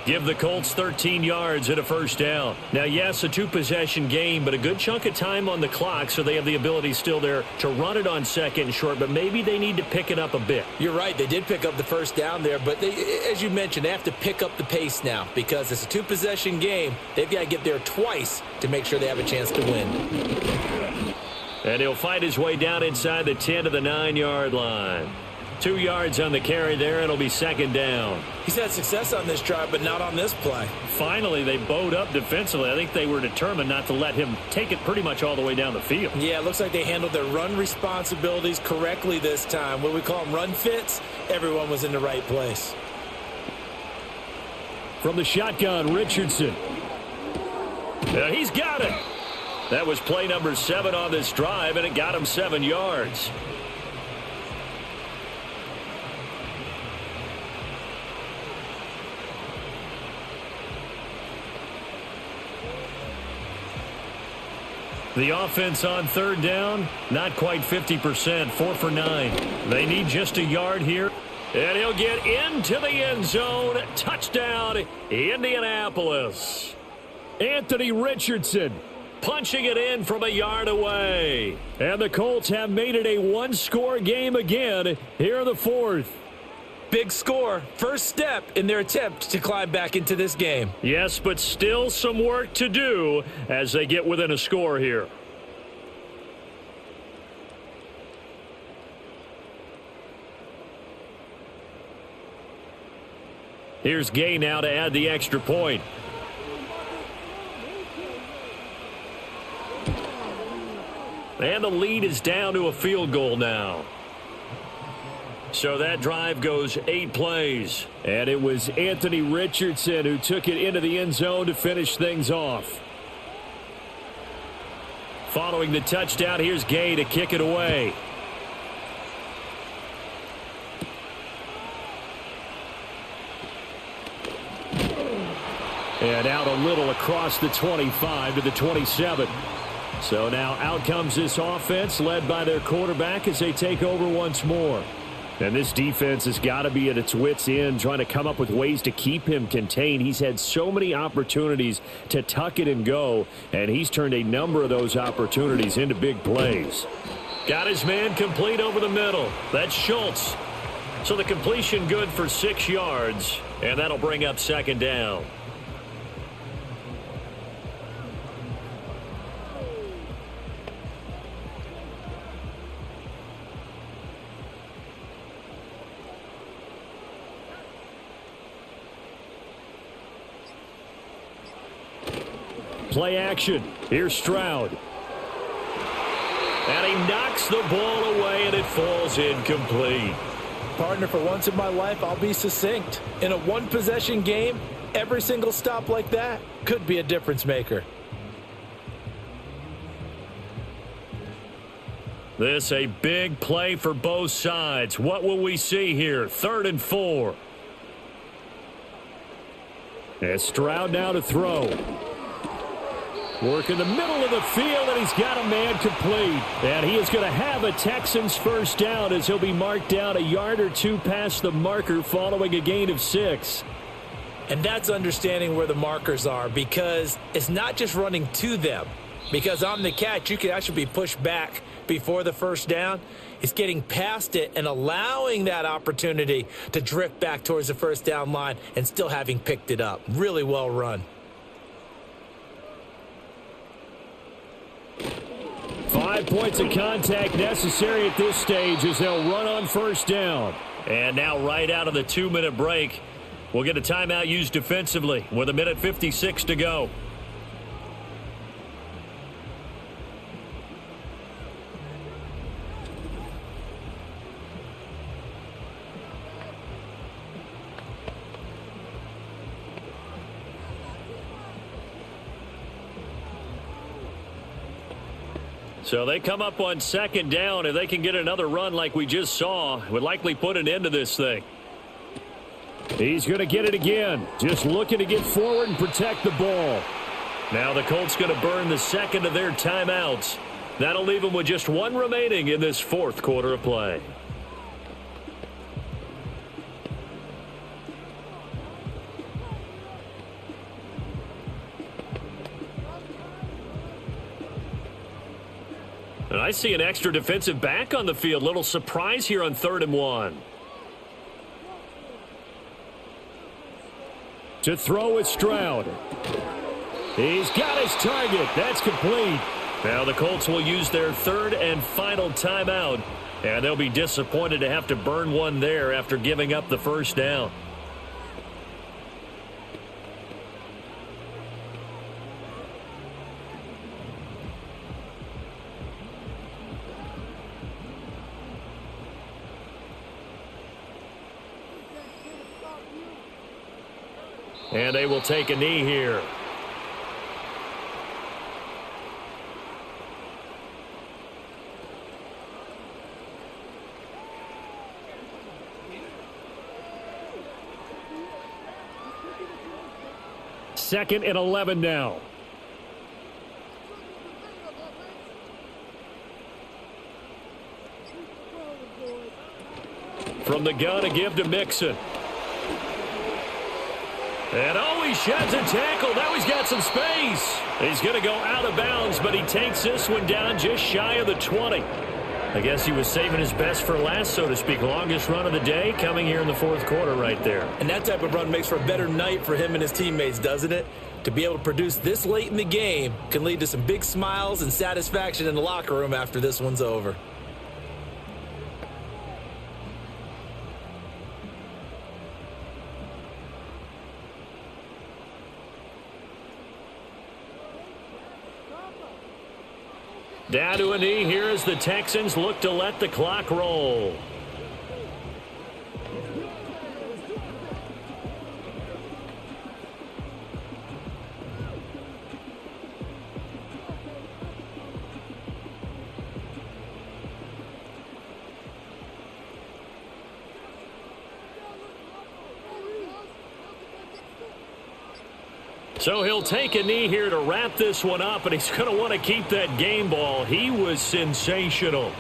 A: Give the Colts 13 yards and a first down. Now, yes, a two-possession game, but a good chunk of time on the clock, so they have the ability still there to run it on 2nd and short, but maybe they need to pick it up a bit.
B: You're right. They did pick up the first down there, but as you mentioned, they have to pick up the pace now because it's a two-possession game. They've got to get there twice to make sure they have a chance to win.
A: And he'll fight his way down inside the 10 to the 9-yard line. 2 yards on the carry there, and it'll be 2nd down.
B: He's had success on this drive, but not on this play.
A: Finally, they bowed up defensively. I think they were determined not to let him take it pretty much all the way down the field.
B: Yeah, it looks like they handled their run responsibilities correctly this time. What we call them run fits, everyone was in the right place.
A: From the shotgun, Richardson. He's got it. That was play number 7 on this drive, and it got him 7 yards. The offense on third down, not quite 50%, 4 for 9. They need just a yard here, and he'll get into the end zone. Touchdown, Indianapolis. Anthony Richardson punching it in from a yard away. And the Colts have made it a one-score game again here in the fourth.
B: Big score, first step in their attempt to climb back into this game.
A: Yes, but still some work to do as they get within a score here. Here's Gay now to add the extra point. And the lead is down to a field goal now. So that drive goes 8 plays. And it was Anthony Richardson who took it into the end zone to finish things off. Following the touchdown, here's Gay to kick it away. And out a little across the 25 to the 27. So now out comes this offense led by their quarterback as they take over once more. And this defense has got to be at its wits' end trying to come up with ways to keep him contained. He's had so many opportunities to tuck it and go, and he's turned a number of those opportunities into big plays. Got his man complete over the middle. That's Schultz. So the completion good for 6 yards, and that'll bring up second down. Play action. Here's Stroud. And he knocks the ball away, and it falls incomplete.
B: Partner, for once in my life, I'll be succinct. In a one-possession game, every single stop like that could be a difference maker.
A: This a big play for both sides. What will we see here? 3rd and 4. And Stroud now to throw. Work in the middle of the field, and he's got a man complete. And he is going to have a Texans first down as he'll be marked down a yard or two past the marker following a gain of 6.
B: And that's understanding where the markers are, because it's not just running to them. Because on the catch, you can actually be pushed back before the first down. It's getting past it and allowing that opportunity to drift back towards the first down line and still having picked it up. Really well run.
A: 5 points of contact necessary at this stage as they'll run on first down. And now right out of the 2-minute break, we'll get a timeout used defensively with 1:56 to go. So they come up on second down. If they can get another run like we just saw, would likely put an end to this thing. He's going to get it again. Just looking to get forward and protect the ball. Now the Colts going to burn the second of their timeouts. That'll leave them with just 1 remaining in this 4th quarter of play. And I see an extra defensive back on the field. Little surprise here on 3rd and 1. To throw with Stroud. He's got his target. That's complete. Now the Colts will use their 3rd and final timeout. And they'll be disappointed to have to burn one there after giving up the first down. And they will take a knee here. Second and 11 now. From the gun, a give to Mixon. And he sheds a tackle. Now he's got some space. He's going to go out of bounds, but he takes this one down just shy of the 20. I guess he was saving his best for last, so to speak. Longest run of the day coming here in the fourth quarter right there.
B: And that type of run makes for a better night for him and his teammates, doesn't it? To be able to produce this late in the game can lead to some big smiles and satisfaction in the locker room after this one's over.
A: Down to a knee here as the Texans look to let the clock roll. So he'll take a knee here to wrap this one up, and he's going to want to keep that game ball. He was sensational.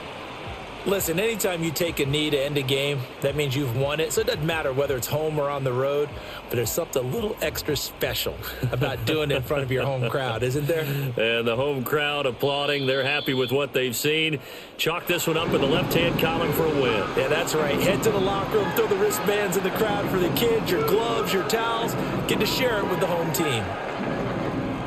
B: Listen, anytime you take a knee to end a game, that means you've won it. So it doesn't matter whether it's home or on the road, but there's something a little extra special about doing it in front of your home crowd, isn't there?
A: And the home crowd applauding. They're happy with what they've seen. Chalk this one up in the left-hand column for a win.
B: Yeah, that's right. Head to the locker room, throw the wristbands in the crowd for the kids, your gloves, your towels. Get to share it with the home team.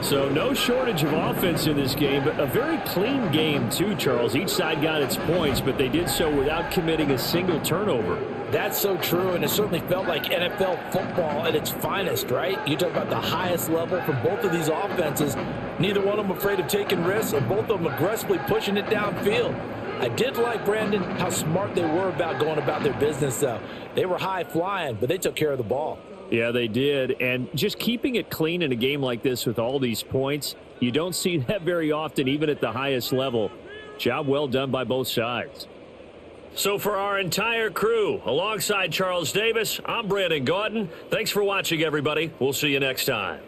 A: So no shortage of offense in this game, but a very clean game too, Charles. Each side got its points, but they did so without committing a single turnover.
B: That's so true, and it certainly felt like NFL football at its finest, right? You talk about the highest level from both of these offenses. Neither one of them afraid of taking risks, and both of them aggressively pushing it downfield. I did like, Brandon, how smart they were about going about their business, though. They were high flying, but they took care of the ball.
A: Yeah, they did. And just keeping it clean in a game like this with all these points, you don't see that very often, even at the highest level. Job well done by both sides. So for our entire crew, alongside Charles Davis, I'm Brandon Gaudin. Thanks for watching, everybody. We'll see you next time.